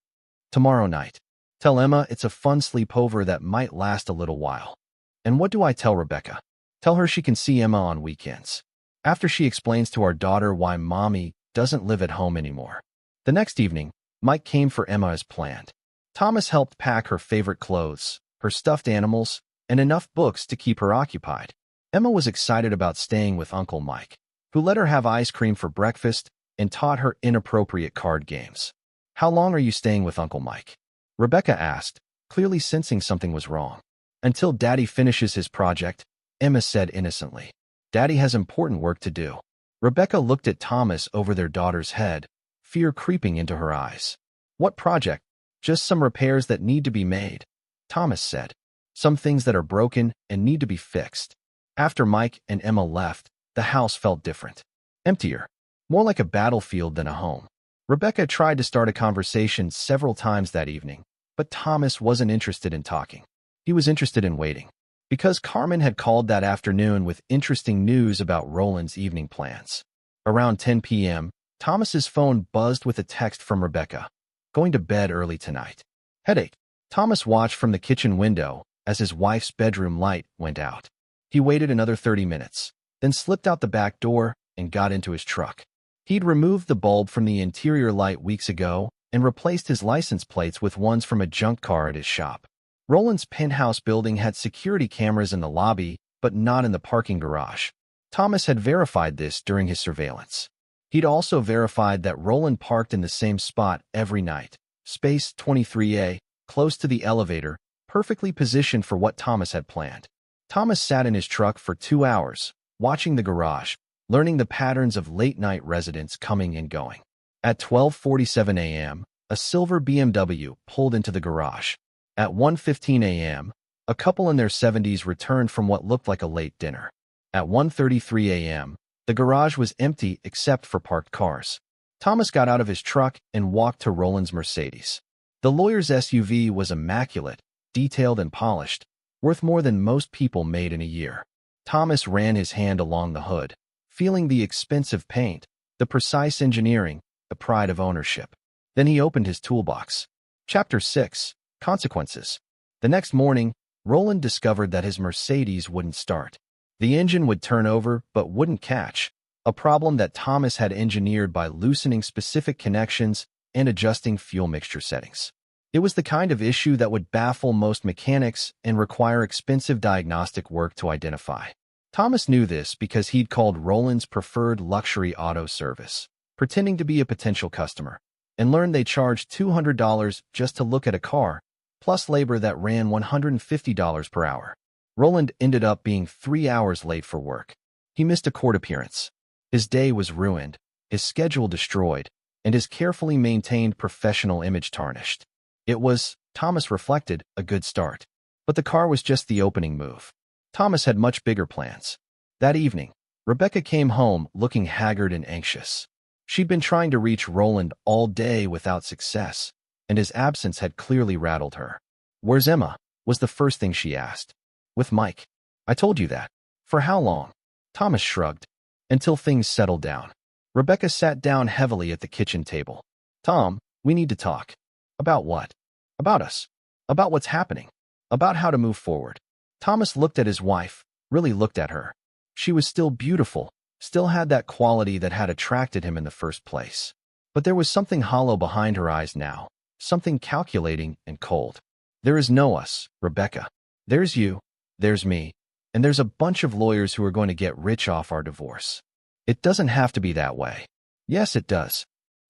"Tomorrow night. Tell Emma it's a fun sleepover that might last a little while." "And what do I tell Rebecca?" "Tell her she can see Emma on weekends. After she explains to our daughter why mommy doesn't live at home anymore." The next evening, Mike came for Emma as planned. Thomas helped pack her favorite clothes, her stuffed animals, and enough books to keep her occupied. Emma was excited about staying with Uncle Mike, who let her have ice cream for breakfast and taught her inappropriate card games. "How long are you staying with Uncle Mike?" Rebecca asked, clearly sensing something was wrong. "Until Daddy finishes his project," Emma said innocently. "Daddy has important work to do." Rebecca looked at Thomas over their daughter's head, fear creeping into her eyes. "What project?" "Just some repairs that need to be made," Thomas said. "Some things that are broken and need to be fixed." After Mike and Emma left, the house felt different. Emptier. More like a battlefield than a home. Rebecca tried to start a conversation several times that evening, But Thomas wasn't interested in talking. He was interested in waiting. Because Carmen had called that afternoon with interesting news about Roland's evening plans. Around 10 p.m., Thomas's phone buzzed with a text from Rebecca. Going to bed early tonight. Headache. Thomas watched from the kitchen window as his wife's bedroom light went out. He waited another 30 minutes, then slipped out the back door and got into his truck. He'd removed the bulb from the interior light weeks ago and replaced his license plates with ones from a junk car at his shop. Roland's penthouse building had security cameras in the lobby, but not in the parking garage. Thomas had verified this during his surveillance. He'd also verified that Roland parked in the same spot every night, space 23A, close to the elevator, perfectly positioned for what Thomas had planned. Thomas sat in his truck for 2 hours, watching the garage, learning the patterns of late-night residents coming and going. At 12:47 a.m., a silver BMW pulled into the garage. At 1:15 a.m., a couple in their 70s returned from what looked like a late dinner. At 1:33 a.m., the garage was empty except for parked cars. Thomas got out of his truck and walked to Roland's Mercedes. The lawyer's SUV was immaculate, detailed and polished, worth more than most people made in a year. Thomas ran his hand along the hood, feeling the expensive paint, the precise engineering, the pride of ownership. Then he opened his toolbox. Chapter 6. Consequences. The next morning, Roland discovered that his Mercedes wouldn't start. The engine would turn over but wouldn't catch, a problem that Thomas had engineered by loosening specific connections and adjusting fuel mixture settings. It was the kind of issue that would baffle most mechanics and require expensive diagnostic work to identify. Thomas knew this because he'd called Roland's preferred luxury auto service, pretending to be a potential customer, and learned they charged $200 just to look at a car, plus labor that ran $150 per hour. Roland ended up being 3 hours late for work. He missed a court appearance. His day was ruined, his schedule destroyed, and his carefully maintained professional image tarnished. It was, Thomas reflected, a good start. But the car was just the opening move. Thomas had much bigger plans. That evening, Rebecca came home looking haggard and anxious. She'd been trying to reach Roland all day without success, and his absence had clearly rattled her. "Where's Emma?" was the first thing she asked. "With Mike. I told you that." "For how long?" Thomas shrugged. "Until things settled down." Rebecca sat down heavily at the kitchen table. "Tom, we need to talk." "About what?" "About us. About what's happening. About how to move forward." Thomas looked at his wife, really looked at her. She was still beautiful, still had that quality that had attracted him in the first place. But there was something hollow behind her eyes now, something calculating and cold. "There is no us, Rebecca. There's you, there's me, and there's a bunch of lawyers who are going to get rich off our divorce. It doesn't have to be that way." "Yes, it does."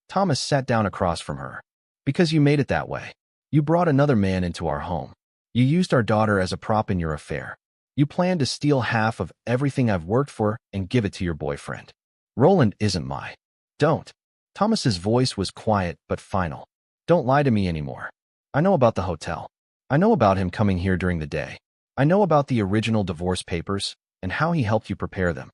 Thomas sat down across from her. "Because you made it that way. You brought another man into our home. You used our daughter as a prop in your affair. You planned to steal half of everything I've worked for and give it to your boyfriend. Roland isn't my." "Don't." Thomas's voice was quiet but final. "Don't lie to me anymore. I know about the hotel. I know about him coming here during the day. I know about the original divorce papers and how he helped you prepare them."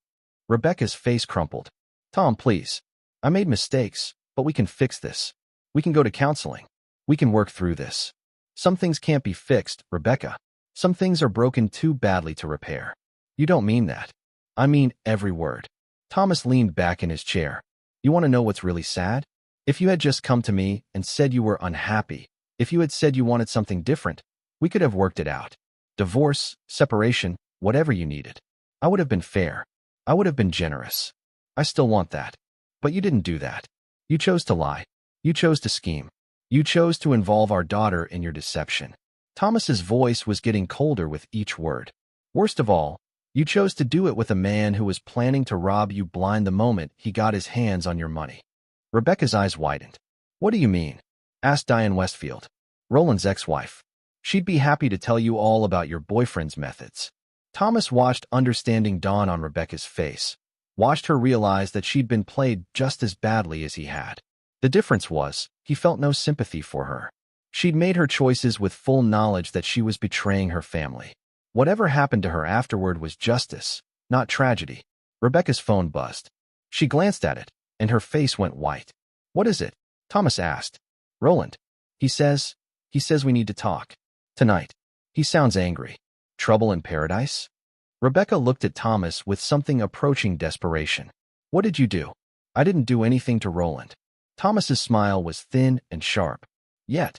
Rebecca's face crumpled. "Tom, please. I made mistakes, but we can fix this. We can go to counseling. We can work through this. Some things can't be fixed, Rebecca. Some things are broken too badly to repair." "You don't mean that." "I mean every word." Thomas leaned back in his chair. "You want to know what's really sad? If you had just come to me and said you were unhappy, if you had said you wanted something different, we could have worked it out. Divorce, separation, whatever you needed. I would have been fair. I would have been generous. I still want that. But you didn't do that. You chose to lie. You chose to scheme. You chose to involve our daughter in your deception." Thomas's voice was getting colder with each word. "Worst of all, you chose to do it with a man who was planning to rob you blind the moment he got his hands on your money." Rebecca's eyes widened. "What do you mean?" asked Diane Westfield, Roland's ex-wife. "She'd be happy to tell you all about your boyfriend's methods." Thomas watched understanding dawn on Rebecca's face, watched her realize that she'd been played just as badly as he had. The difference was, he felt no sympathy for her. She'd made her choices with full knowledge that she was betraying her family. Whatever happened to her afterward was justice, not tragedy. Rebecca's phone buzzed. She glanced at it, and her face went white. "What is it?" Thomas asked. "Roland. He says He says we need to talk. Tonight. He sounds angry. Trouble in paradise? Rebecca looked at Thomas with something approaching desperation. What did you do? I didn't do anything to Roland. Thomas's smile was thin and sharp. Yet,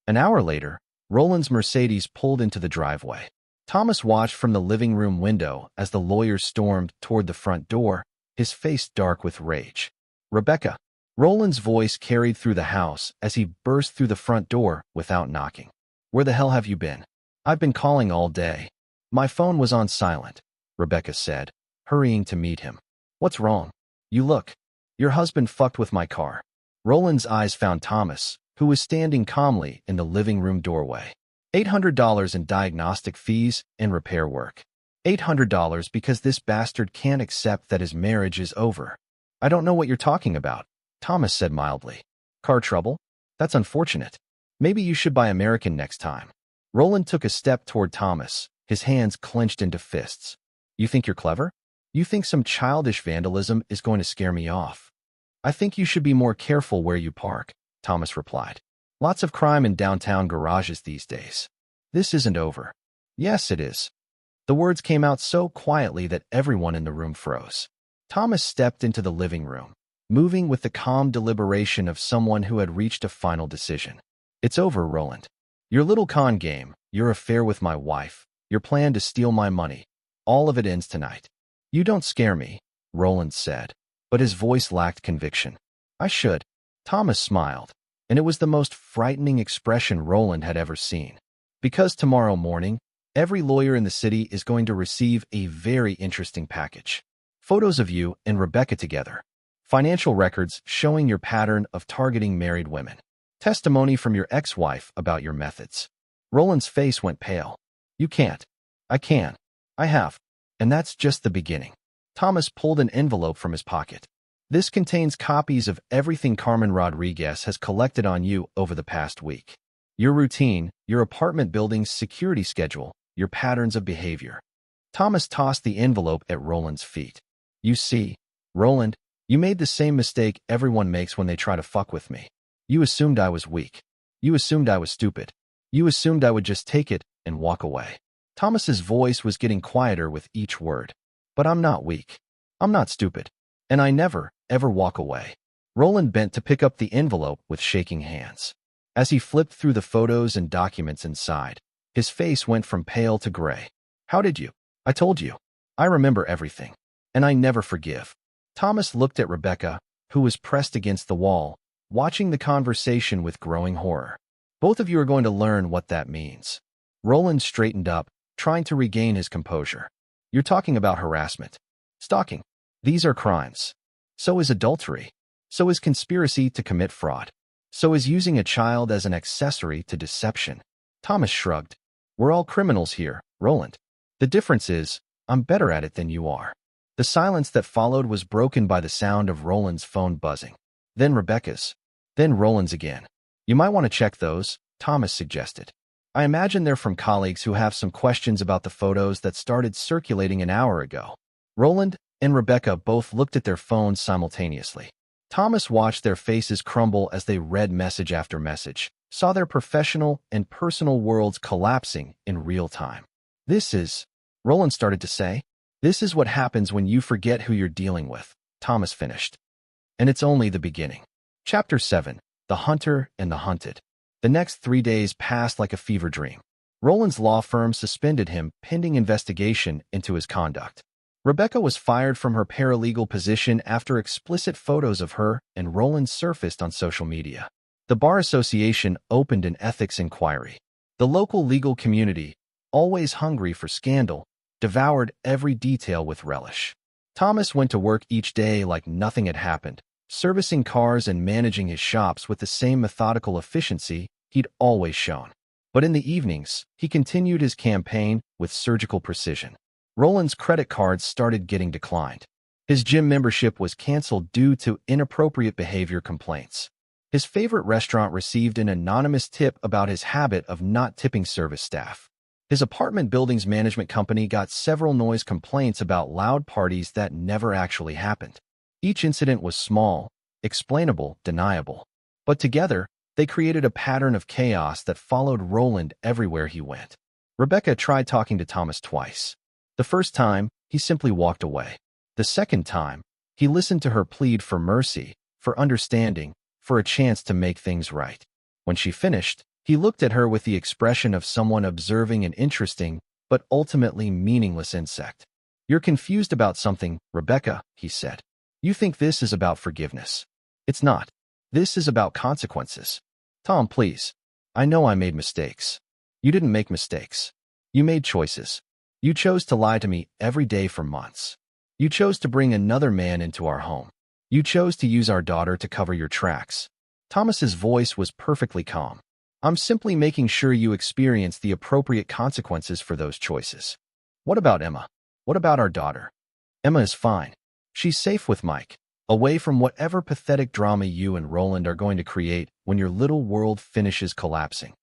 an hour later, Roland's Mercedes pulled into the driveway. Thomas watched from the living room window as the lawyer stormed toward the front door, his face dark with rage. Rebecca. Roland's voice carried through the house as he burst through the front door without knocking. Where the hell have you been? I've been calling all day. My phone was on silent, Rebecca said, hurrying to meet him. What's wrong? You look. Your husband fucked with my car. Roland's eyes found Thomas, who was standing calmly in the living room doorway. $800 in diagnostic fees and repair work. $800 because this bastard can't accept that his marriage is over. I don't know what you're talking about, Thomas said mildly. Car trouble? That's unfortunate. Maybe you should buy American next time. Roland took a step toward Thomas, his hands clenched into fists. You think you're clever? You think some childish vandalism is going to scare me off? I think you should be more careful where you park, Thomas replied. Lots of crime in downtown garages these days. This isn't over. Yes, it is. The words came out so quietly that everyone in the room froze. Thomas stepped into the living room, moving with the calm deliberation of someone who had reached a final decision. It's over, Roland. Your little con game, your affair with my wife, your plan to steal my money, all of it ends tonight. You don't scare me, Roland said, but his voice lacked conviction. I should. Thomas smiled, and it was the most frightening expression Roland had ever seen. Because tomorrow morning, every lawyer in the city is going to receive a very interesting package. Photos of you and Rebecca together. Financial records showing your pattern of targeting married women. Testimony from your ex-wife about your methods. Roland's face went pale. You can't. I can. I have. And that's just the beginning. Thomas pulled an envelope from his pocket. This contains copies of everything Carmen Rodriguez has collected on you over the past week. Your routine, your apartment building's security schedule, your patterns of behavior. Thomas tossed the envelope at Roland's feet. You see, Roland, you made the same mistake everyone makes when they try to fuck with me. You assumed I was weak. You assumed I was stupid. You assumed I would just take it and walk away. Thomas's voice was getting quieter with each word. But I'm not weak. I'm not stupid. And I never, ever walk away. Roland bent to pick up the envelope with shaking hands. As he flipped through the photos and documents inside, his face went from pale to gray. How did you? I told you. I remember everything. And I never forgive. Thomas looked at Rebecca, who was pressed against the wall, watching the conversation with growing horror. Both of you are going to learn what that means. Roland straightened up, trying to regain his composure. You're talking about harassment. Stalking. These are crimes. So is adultery. So is conspiracy to commit fraud. So is using a child as an accessory to deception. Thomas shrugged. We're all criminals here, Roland. The difference is, I'm better at it than you are. The silence that followed was broken by the sound of Roland's phone buzzing. Then Rebecca's. Then Roland's again. You might want to check those, Thomas suggested. I imagine they're from colleagues who have some questions about the photos that started circulating an hour ago. Roland and Rebecca both looked at their phones simultaneously. Thomas watched their faces crumble as they read message after message, saw their professional and personal worlds collapsing in real time. This is, Roland started to say, this is what happens when you forget who you're dealing with, Thomas finished. And it's only the beginning. Chapter 7, The Hunter and the Hunted. The next 3 days passed like a fever dream. Roland's law firm suspended him pending investigation into his conduct. Rebecca was fired from her paralegal position after explicit photos of her and Roland surfaced on social media. The Bar Association opened an ethics inquiry. The local legal community, always hungry for scandal, devoured every detail with relish. Thomas went to work each day like nothing had happened, servicing cars and managing his shops with the same methodical efficiency he'd always shown. But in the evenings, he continued his campaign with surgical precision. Roland's credit cards started getting declined. His gym membership was canceled due to inappropriate behavior complaints. His favorite restaurant received an anonymous tip about his habit of not tipping service staff. His apartment building's management company got several noise complaints about loud parties that never actually happened. Each incident was small, explainable, deniable. But together, They created a pattern of chaos that followed Roland everywhere he went. Rebecca tried talking to Thomas twice. The first time, he simply walked away. The second time, he listened to her plead for mercy, for understanding, for a chance to make things right. When she finished, he looked at her with the expression of someone observing an interesting, but ultimately meaningless insect. "You're confused about something, Rebecca," he said. "You think this is about forgiveness. It's not. This is about consequences." "Tom, please. I know I made mistakes." "You didn't make mistakes. You made choices. You chose to lie to me every day for months. You chose to bring another man into our home. You chose to use our daughter to cover your tracks." Thomas's voice was perfectly calm. "I'm simply making sure you experience the appropriate consequences for those choices." "What about Emma? What about our daughter?" "Emma is fine. She's safe with Mike, away from whatever pathetic drama you and Roland are going to create when your little world finishes collapsing.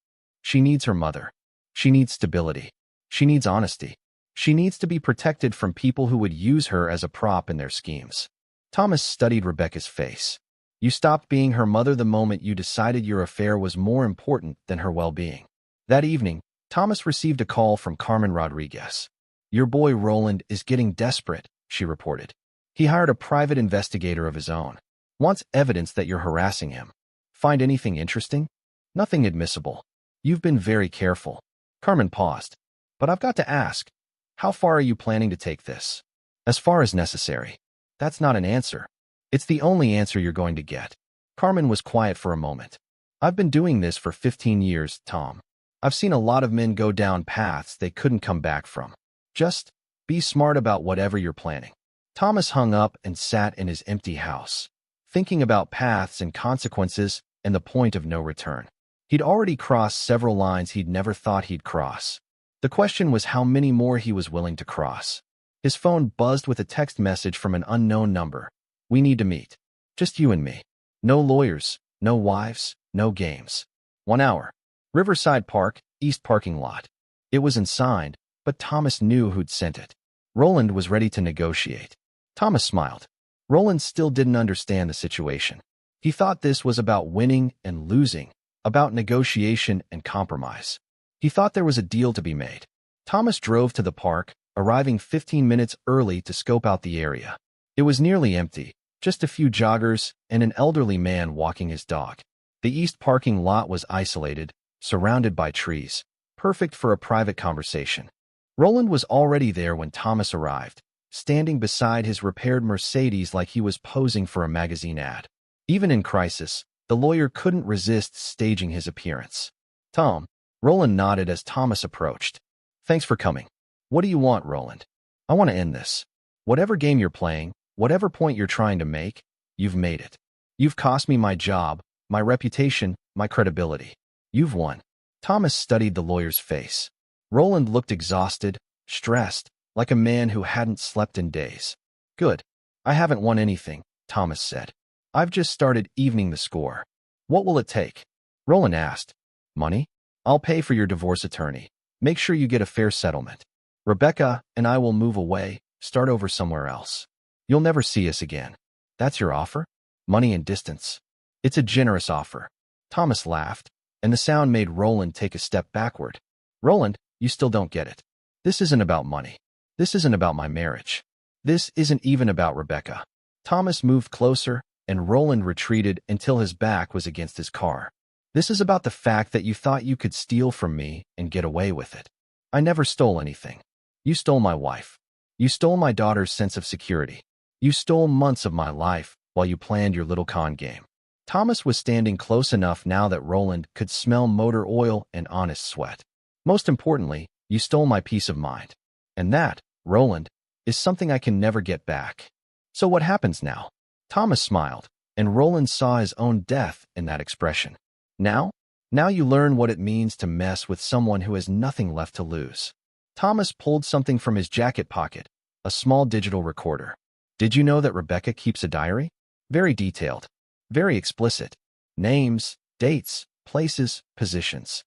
She needs her mother. She needs stability. She needs honesty. She needs to be protected from people who would use her as a prop in their schemes." Thomas studied Rebecca's face. "You stopped being her mother the moment you decided your affair was more important than her well-being." That evening, Thomas received a call from Carmen Rodriguez. "Your boy Roland is getting desperate," she reported. "He hired a private investigator of his own. Wants evidence that you're harassing him. Find anything interesting?" "Nothing admissible. You've been very careful." Carmen paused. "But I've got to ask, how far are you planning to take this?" "As far as necessary." "That's not an answer. It's the only answer you're going to get." Carmen was quiet for a moment. "I've been doing this for 15 years, Tom. I've seen a lot of men go down paths they couldn't come back from. Just be smart about whatever you're planning." Thomas hung up and sat in his empty house, thinking about paths and consequences and the point of no return. He'd already crossed several lines he'd never thought he'd cross. The question was how many more he was willing to cross. His phone buzzed with a text message from an unknown number. "We need to meet. Just you and me. No lawyers, no wives, no games. 1 hour. Riverside Park, East parking lot." It was unsigned, but Thomas knew who'd sent it. Roland was ready to negotiate. Thomas smiled. Roland still didn't understand the situation. He thought this was about winning and losing, about negotiation and compromise. He thought there was a deal to be made. Thomas drove to the park, arriving 15 minutes early to scope out the area. It was nearly empty, just a few joggers and an elderly man walking his dog. The east parking lot was isolated, surrounded by trees, perfect for a private conversation. Roland was already there when Thomas arrived, standing beside his repaired Mercedes like he was posing for a magazine ad. Even in crisis, the lawyer couldn't resist staging his appearance. "Tom." Roland nodded as Thomas approached. "Thanks for coming. What do you want, Roland?" "I want to end this. Whatever game you're playing, whatever point you're trying to make, you've made it. You've cost me my job, my reputation, my credibility. You've won." Thomas studied the lawyer's face. Roland looked exhausted, stressed, like a man who hadn't slept in days. "Good. I haven't won anything," Thomas said. "I've just started evening the score." "What will it take?" Roland asked. "Money? I'll pay for your divorce attorney. Make sure you get a fair settlement. Rebecca and I will move away, start over somewhere else. You'll never see us again." "That's your offer? Money and distance." "It's a generous offer." Thomas laughed, and the sound made Roland take a step backward. "Roland, you still don't get it. This isn't about money. This isn't about my marriage. This isn't even about Rebecca." Thomas moved closer, and Roland retreated until his back was against his car. "This is about the fact that you thought you could steal from me and get away with it. I never stole anything. You stole my wife. You stole my daughter's sense of security. You stole months of my life while you planned your little con game." Thomas was standing close enough now that Roland could smell motor oil and honest sweat. "Most importantly, you stole my peace of mind. And that, Roland, is something I can never get back. So what happens now?" Thomas smiled, and Roland saw his own death in that expression. Now you learn what it means to mess with someone who has nothing left to lose." Thomas pulled something from his jacket pocket, a small digital recorder. "Did you know that Rebecca keeps a diary? Very detailed, very explicit. Names, dates, places, positions."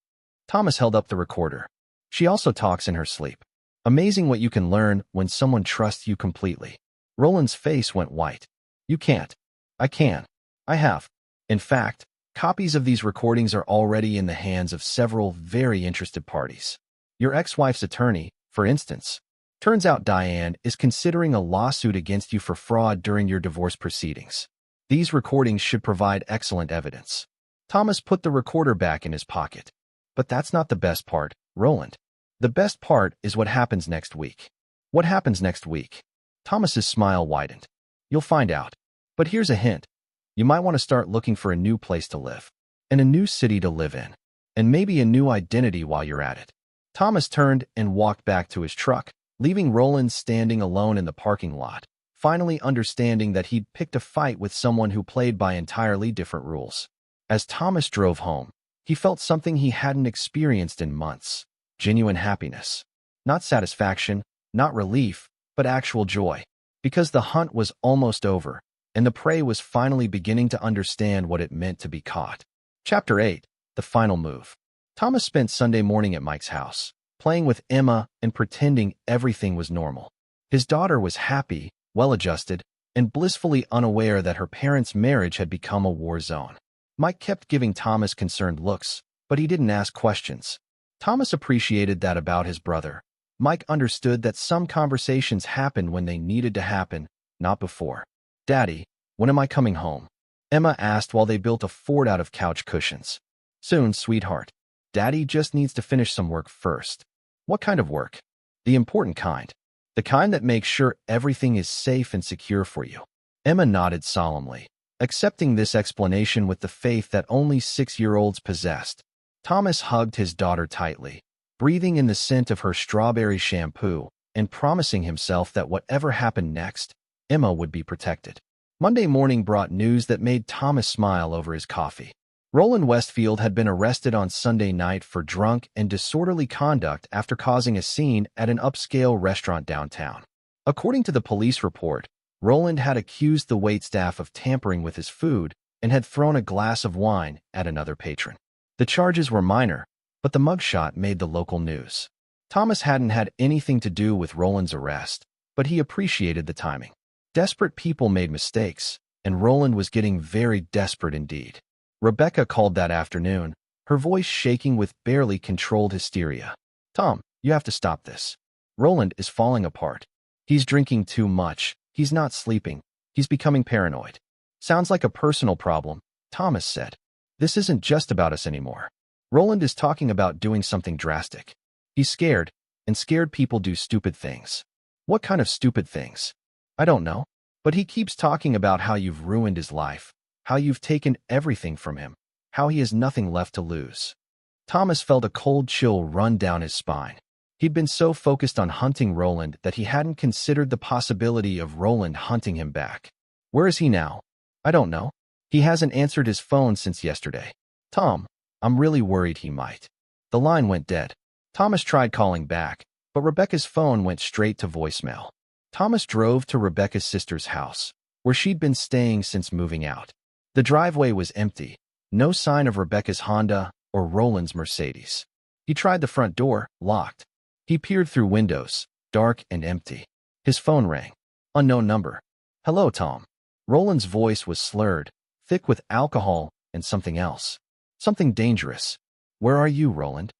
Thomas held up the recorder. "She also talks in her sleep. Amazing what you can learn when someone trusts you completely." Roland's face went white. "You can't." "I can. I have. In fact, Copies of these recordings are already in the hands of several very interested parties. Your ex-wife's attorney, for instance. Turns out Diane is considering a lawsuit against you for fraud during your divorce proceedings. These recordings should provide excellent evidence. Thomas put the recorder back in his pocket. But that's not the best part, Roland. The best part is what happens next week. What happens next week? Thomas's smile widened. You'll find out. But here's a hint. You might want to start looking for a new place to live. And a new city to live in. And maybe a new identity while you're at it. Thomas turned and walked back to his truck, leaving Roland standing alone in the parking lot, finally understanding that he'd picked a fight with someone who played by entirely different rules. As Thomas drove home, he felt something he hadn't experienced in months. Genuine happiness. Not satisfaction, not relief, but actual joy. Because the hunt was almost over, and the prey was finally beginning to understand what it meant to be caught. Chapter 8. The Final Move. Thomas spent Sunday morning at Mike's house, playing with Emma and pretending everything was normal. His daughter was happy, well-adjusted, and blissfully unaware that her parents' marriage had become a war zone. Mike kept giving Thomas concerned looks, but he didn't ask questions. Thomas appreciated that about his brother. Mike understood that some conversations happened when they needed to happen, not before. "Daddy, when am I coming home?" Emma asked while they built a fort out of couch cushions. "Soon, sweetheart. Daddy just needs to finish some work first." "What kind of work?" "The important kind. The kind that makes sure everything is safe and secure for you." Emma nodded solemnly, accepting this explanation with the faith that only 6-year-olds possessed. Thomas hugged his daughter tightly, breathing in the scent of her strawberry shampoo and promising himself that whatever happened next, Emma would be protected. Monday morning brought news that made Thomas smile over his coffee. Roland Westfield had been arrested on Sunday night for drunk and disorderly conduct after causing a scene at an upscale restaurant downtown. According to the police report, Roland had accused the waitstaff of tampering with his food and had thrown a glass of wine at another patron. The charges were minor, but the mugshot made the local news. Thomas hadn't had anything to do with Roland's arrest, but he appreciated the timing. Desperate people made mistakes, and Roland was getting very desperate indeed. Rebecca called that afternoon, her voice shaking with barely controlled hysteria. "Tom, you have to stop this. Roland is falling apart. He's drinking too much, he's not sleeping, he's becoming paranoid." "Sounds like a personal problem," Thomas said. "This isn't just about us anymore. Roland is talking about doing something drastic. He's scared, and scared people do stupid things." "What kind of stupid things?" "I don't know. But he keeps talking about how you've ruined his life, how you've taken everything from him, how he has nothing left to lose." Thomas felt a cold chill run down his spine. He'd been so focused on hunting Roland that he hadn't considered the possibility of Roland hunting him back. "Where is he now?" "I don't know. He hasn't answered his phone since yesterday." "Tom, I'm really worried he might." The line went dead. Thomas tried calling back, but Rebecca's phone went straight to voicemail. Thomas drove to Rebecca's sister's house, where she'd been staying since moving out. The driveway was empty, no sign of Rebecca's Honda or Roland's Mercedes. He tried the front door, locked. He peered through windows, dark and empty. His phone rang. Unknown number. "Hello, Tom." Roland's voice was slurred, thick with alcohol and something else. "Something dangerous." "Where are you, Roland?"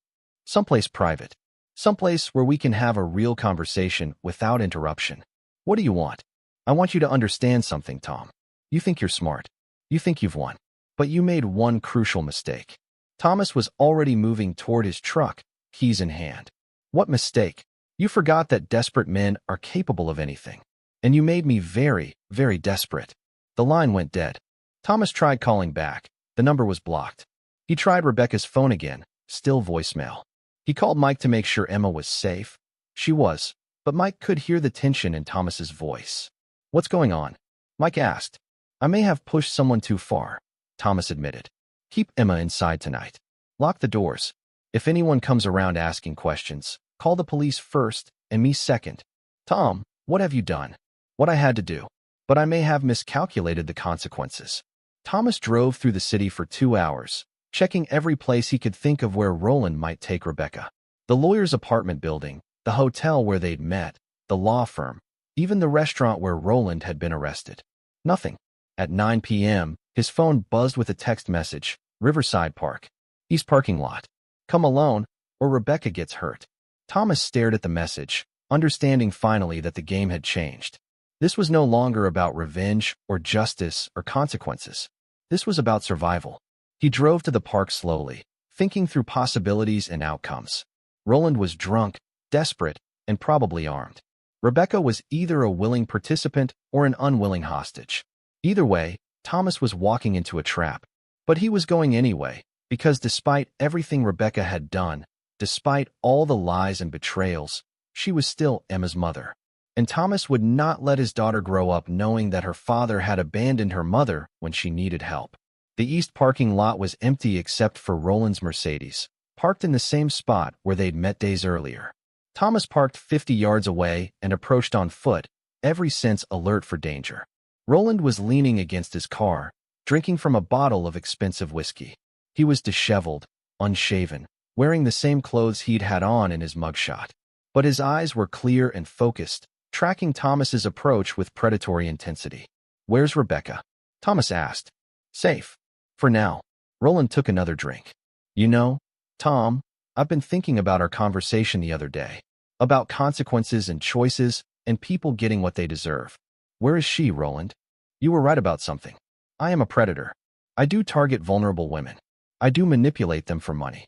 "Someplace private. Someplace where we can have a real conversation without interruption." "What do you want?" "I want you to understand something, Tom. You think you're smart. You think you've won. But you made one crucial mistake." Thomas was already moving toward his truck, keys in hand. "What mistake?" "You forgot that desperate men are capable of anything. And you made me very, very desperate." The line went dead. Thomas tried calling back. The number was blocked. He tried Rebecca's phone again, still voicemail. He called Mike to make sure Emma was safe. She was, but Mike could hear the tension in Thomas's voice. "What's going on?" Mike asked. "I may have pushed someone too far," Thomas admitted. "Keep Emma inside tonight. Lock the doors. If anyone comes around asking questions, call the police first and me second." "Tom, what have you done?" "What I had to do. But I may have miscalculated the consequences." Thomas drove through the city for 2 hours, checking every place he could think of where Roland might take Rebecca. The lawyer's apartment building, the hotel where they'd met, the law firm, even the restaurant where Roland had been arrested. Nothing. At 9 p.m., his phone buzzed with a text message. Riverside Park. East parking lot. Come alone, or Rebecca gets hurt. Thomas stared at the message, understanding finally that the game had changed. This was no longer about revenge or justice or consequences. This was about survival. He drove to the park slowly, thinking through possibilities and outcomes. Roland was drunk, desperate, and probably armed. Rebecca was either a willing participant or an unwilling hostage. Either way, Thomas was walking into a trap. But he was going anyway, because despite everything Rebecca had done, despite all the lies and betrayals, she was still Emma's mother. And Thomas would not let his daughter grow up knowing that her father had abandoned her mother when she needed help. The east parking lot was empty except for Roland's Mercedes, parked in the same spot where they'd met days earlier. Thomas parked 50 yards away and approached on foot, every sense alert for danger. Roland was leaning against his car, drinking from a bottle of expensive whiskey. He was disheveled, unshaven, wearing the same clothes he'd had on in his mugshot. But his eyes were clear and focused, tracking Thomas's approach with predatory intensity. "Where's Rebecca?" Thomas asked. "Safe. For now." Roland took another drink. "You know, Tom, I've been thinking about our conversation the other day. About consequences and choices and people getting what they deserve. Where is she, Roland? You were right about something. I am a predator. I do target vulnerable women. I do manipulate them for money."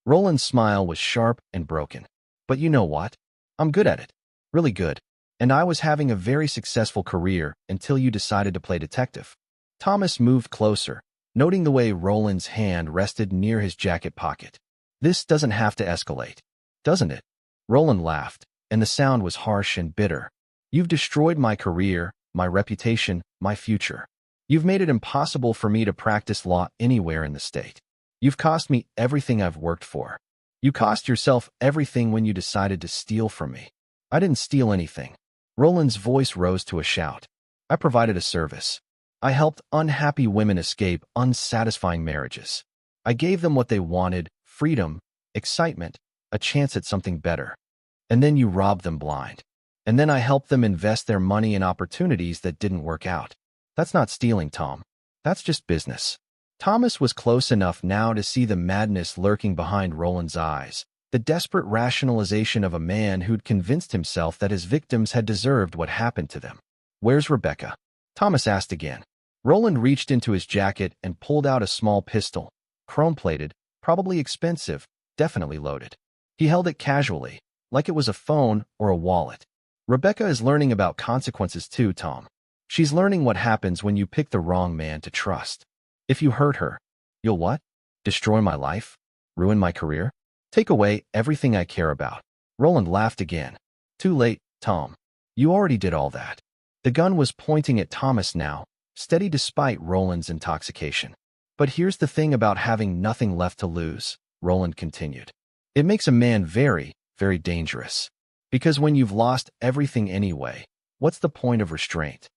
Roland's smile was sharp and broken. "But you know what? I'm good at it. Really good. And I was having a very successful career until you decided to play detective." Thomas moved closer, noting the way Roland's hand rested near his jacket pocket. "This doesn't have to escalate, doesn't it?" Roland laughed, and the sound was harsh and bitter. "You've destroyed my career, my reputation, my future. You've made it impossible for me to practice law anywhere in the state. You've cost me everything I've worked for. You cost yourself everything when you decided to steal from me." "I didn't steal anything." Roland's voice rose to a shout. "I provided a service. I helped unhappy women escape unsatisfying marriages. I gave them what they wanted, freedom, excitement, a chance at something better. And then you robbed them blind. And then I helped them invest their money in opportunities that didn't work out. That's not stealing, Tom. That's just business." Thomas was close enough now to see the madness lurking behind Roland's eyes, the desperate rationalization of a man who'd convinced himself that his victims had deserved what happened to them. "Where's Rebecca?" Thomas asked again. Roland reached into his jacket and pulled out a small pistol, chrome-plated, probably expensive, definitely loaded. He held it casually, like it was a phone or a wallet. "Rebecca is learning about consequences too, Tom. She's learning what happens when you pick the wrong man to trust. If you hurt her, you'll what? Destroy my life? Ruin my career? Take away everything I care about." Roland laughed again. "Too late, Tom. You already did all that." The gun was pointing at Thomas now, steady despite Roland's intoxication. "But here's the thing about having nothing left to lose," Roland continued. "It makes a man very, very dangerous. Because when you've lost everything anyway, what's the point of restraint?"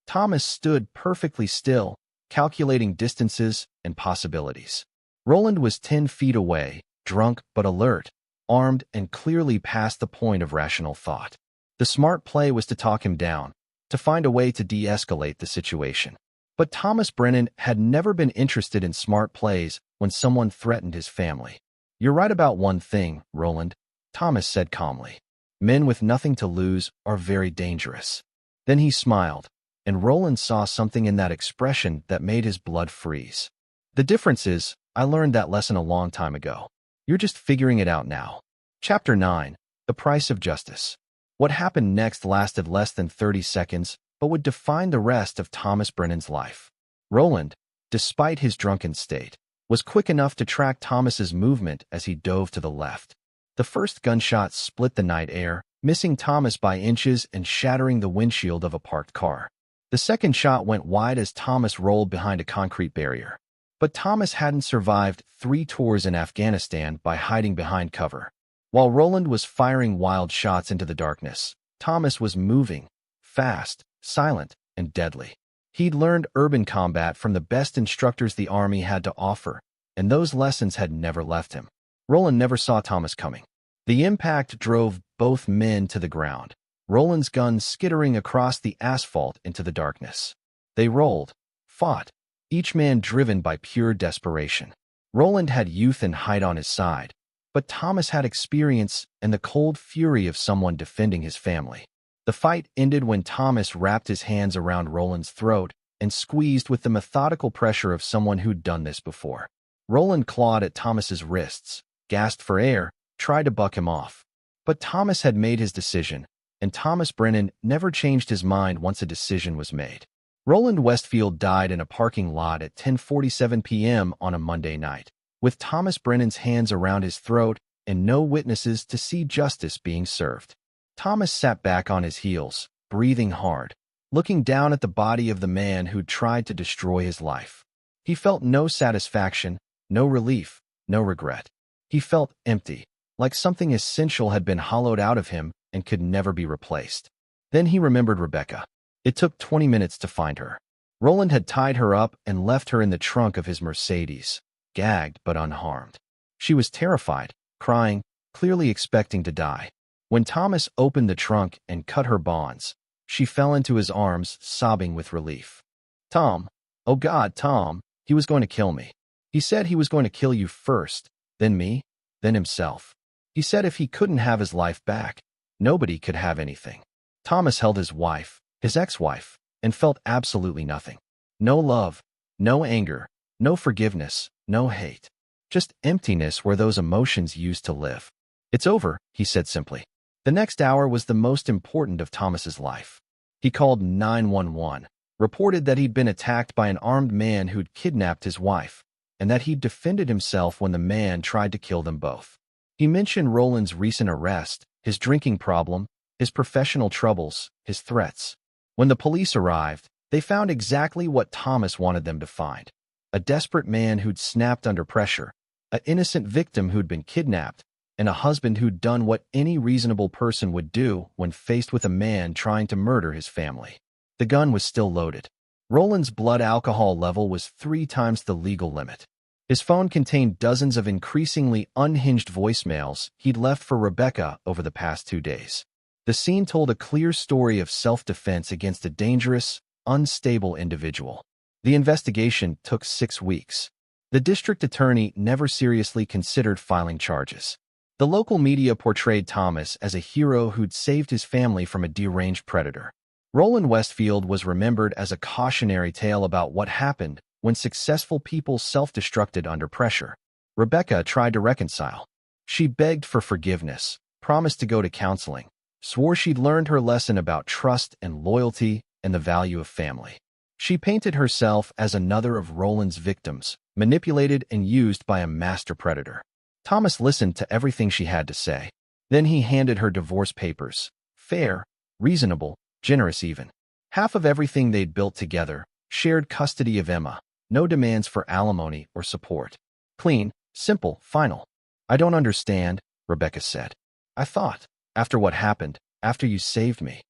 Thomas stood perfectly still, calculating distances and possibilities. Roland was 10 feet away, drunk but alert, armed and clearly past the point of rational thought. The smart play was to talk him down, to find a way to de-escalate the situation. But Thomas Brennan had never been interested in smart plays when someone threatened his family. "You're right about one thing, Roland," Thomas said calmly. "Men with nothing to lose are very dangerous." Then he smiled, and Roland saw something in that expression that made his blood freeze. "The difference is, I learned that lesson a long time ago. You're just figuring it out now." Chapter 9. The Price of Justice. What happened next lasted less than 30 seconds, but would define the rest of Thomas Brennan's life. Roland, despite his drunken state, was quick enough to track Thomas's movement as he dove to the left. The first gunshot split the night air, missing Thomas by inches and shattering the windshield of a parked car. The second shot went wide as Thomas rolled behind a concrete barrier. But Thomas hadn't survived 3 tours in Afghanistan by hiding behind cover. While Roland was firing wild shots into the darkness, Thomas was moving, fast, silent, and deadly. He'd learned urban combat from the best instructors the Army had to offer, and those lessons had never left him. Roland never saw Thomas coming. The impact drove both men to the ground, Roland's gun skittering across the asphalt into the darkness. They rolled, fought, each man driven by pure desperation. Roland had youth and height on his side, but Thomas had experience and the cold fury of someone defending his family. The fight ended when Thomas wrapped his hands around Roland's throat and squeezed with the methodical pressure of someone who'd done this before. Roland clawed at Thomas's wrists, gasped for air, tried to buck him off. But Thomas had made his decision, and Thomas Brennan never changed his mind once a decision was made. Roland Westfield died in a parking lot at 10:47 p.m. on a Monday night, with Thomas Brennan's hands around his throat and no witnesses to see justice being served. Thomas sat back on his heels, breathing hard, looking down at the body of the man who'd tried to destroy his life. He felt no satisfaction, no relief, no regret. He felt empty, like something essential had been hollowed out of him and could never be replaced. Then he remembered Rebecca. It took 20 minutes to find her. Roland had tied her up and left her in the trunk of his Mercedes, gagged but unharmed. She was terrified, crying, clearly expecting to die. When Thomas opened the trunk and cut her bonds, she fell into his arms, sobbing with relief. "Tom, oh God, Tom, he was going to kill me. He said he was going to kill you first, then me, then himself. He said if he couldn't have his life back, nobody could have anything." Thomas held his wife, his ex-wife, and felt absolutely nothing. No love, no anger, no forgiveness, no hate. Just emptiness where those emotions used to live. "It's over," he said simply. The next hour was the most important of Thomas's life. He called 911, reported that he'd been attacked by an armed man who'd kidnapped his wife, and that he'd defended himself when the man tried to kill them both. He mentioned Roland's recent arrest, his drinking problem, his professional troubles, his threats. When the police arrived, they found exactly what Thomas wanted them to find: a desperate man who'd snapped under pressure, an innocent victim who'd been kidnapped, and a husband who'd done what any reasonable person would do when faced with a man trying to murder his family. The gun was still loaded. Roland's blood alcohol level was 3 times the legal limit. His phone contained dozens of increasingly unhinged voicemails he'd left for Rebecca over the past 2 days. The scene told a clear story of self-defense against a dangerous, unstable individual. The investigation took 6 weeks. The district attorney never seriously considered filing charges. The local media portrayed Thomas as a hero who'd saved his family from a deranged predator. Roland Westfield was remembered as a cautionary tale about what happened when successful people self-destructed under pressure. Rebecca tried to reconcile. She begged for forgiveness, promised to go to counseling, swore she'd learned her lesson about trust and loyalty and the value of family. She painted herself as another of Roland's victims, manipulated and used by a master predator. Thomas listened to everything she had to say. Then he handed her divorce papers. Fair, reasonable, generous even. Half of everything they'd built together, shared custody of Emma, no demands for alimony or support. Clean, simple, final. "I don't understand," Rebecca said. "I thought, after what happened, after you saved me."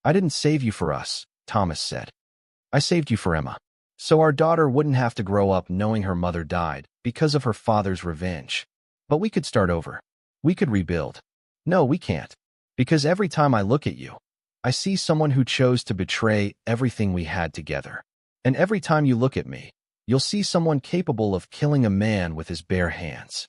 "I didn't save you for us," Thomas said. "I saved you for Emma. So our daughter wouldn't have to grow up knowing her mother died because of her father's revenge. But we could start over. We could rebuild." "No, we can't. Because every time I look at you, I see someone who chose to betray everything we had together. And every time you look at me, you'll see someone capable of killing a man with his bare hands."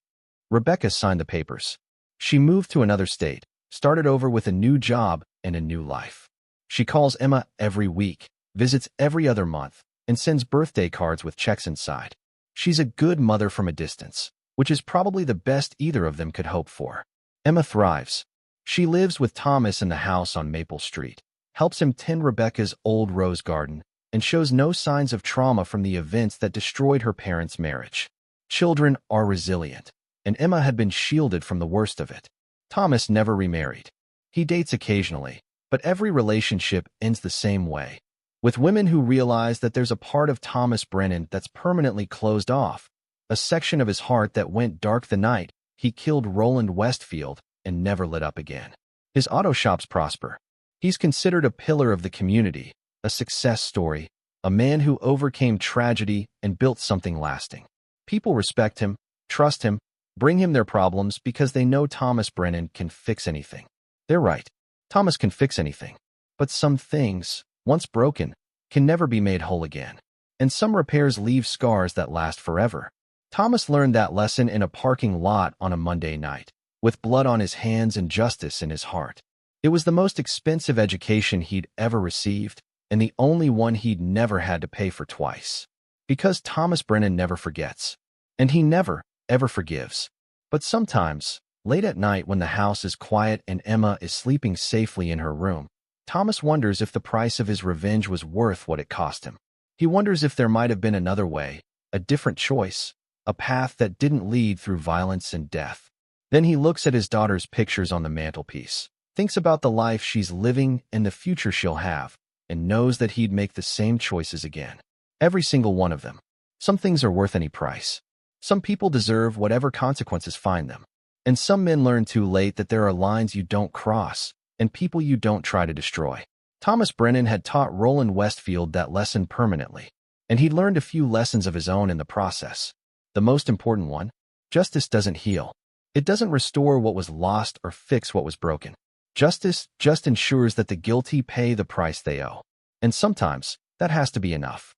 Rebecca signed the papers. She moved to another state, started over with a new job and a new life. She calls Emma every week, visits every other month, and sends birthday cards with checks inside. She's a good mother from a distance, which is probably the best either of them could hope for. Emma thrives. She lives with Thomas in the house on Maple Street, helps him tend Rebecca's old rose garden, and shows no signs of trauma from the events that destroyed her parents' marriage. Children are resilient, and Emma had been shielded from the worst of it. Thomas never remarried. He dates occasionally, but every relationship ends the same way, with women who realize that there's a part of Thomas Brennan that's permanently closed off, a section of his heart that went dark the night he killed Roland Westfield and never lit up again. His auto shops prosper. He's considered a pillar of the community, a success story, a man who overcame tragedy and built something lasting. People respect him, trust him, bring him their problems because they know Thomas Brennan can fix anything. They're right. Thomas can fix anything. But some things, once broken, can never be made whole again. And some repairs leave scars that last forever. Thomas learned that lesson in a parking lot on a Monday night, with blood on his hands and justice in his heart. It was the most expensive education he'd ever received, and the only one he'd never had to pay for twice. Because Thomas Brennan never forgets. And he never, ever forgives. But sometimes, late at night when the house is quiet and Emma is sleeping safely in her room, Thomas wonders if the price of his revenge was worth what it cost him. He wonders if there might have been another way, a different choice, a path that didn't lead through violence and death. Then he looks at his daughter's pictures on the mantelpiece, thinks about the life she's living and the future she'll have, and knows that he'd make the same choices again. Every single one of them. Some things are worth any price. Some people deserve whatever consequences find them. And some men learn too late that there are lines you don't cross, and people you don't try to destroy. Thomas Brennan had taught Roland Westfield that lesson permanently, and he'd learned a few lessons of his own in the process. The most important one: justice doesn't heal. It doesn't restore what was lost or fix what was broken. Justice just ensures that the guilty pay the price they owe. And sometimes, that has to be enough.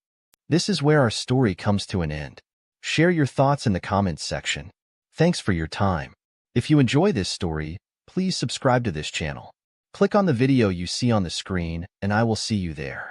This is where our story comes to an end. Share your thoughts in the comments section. Thanks for your time. If you enjoy this story, please subscribe to this channel. Click on the video you see on the screen, and I will see you there.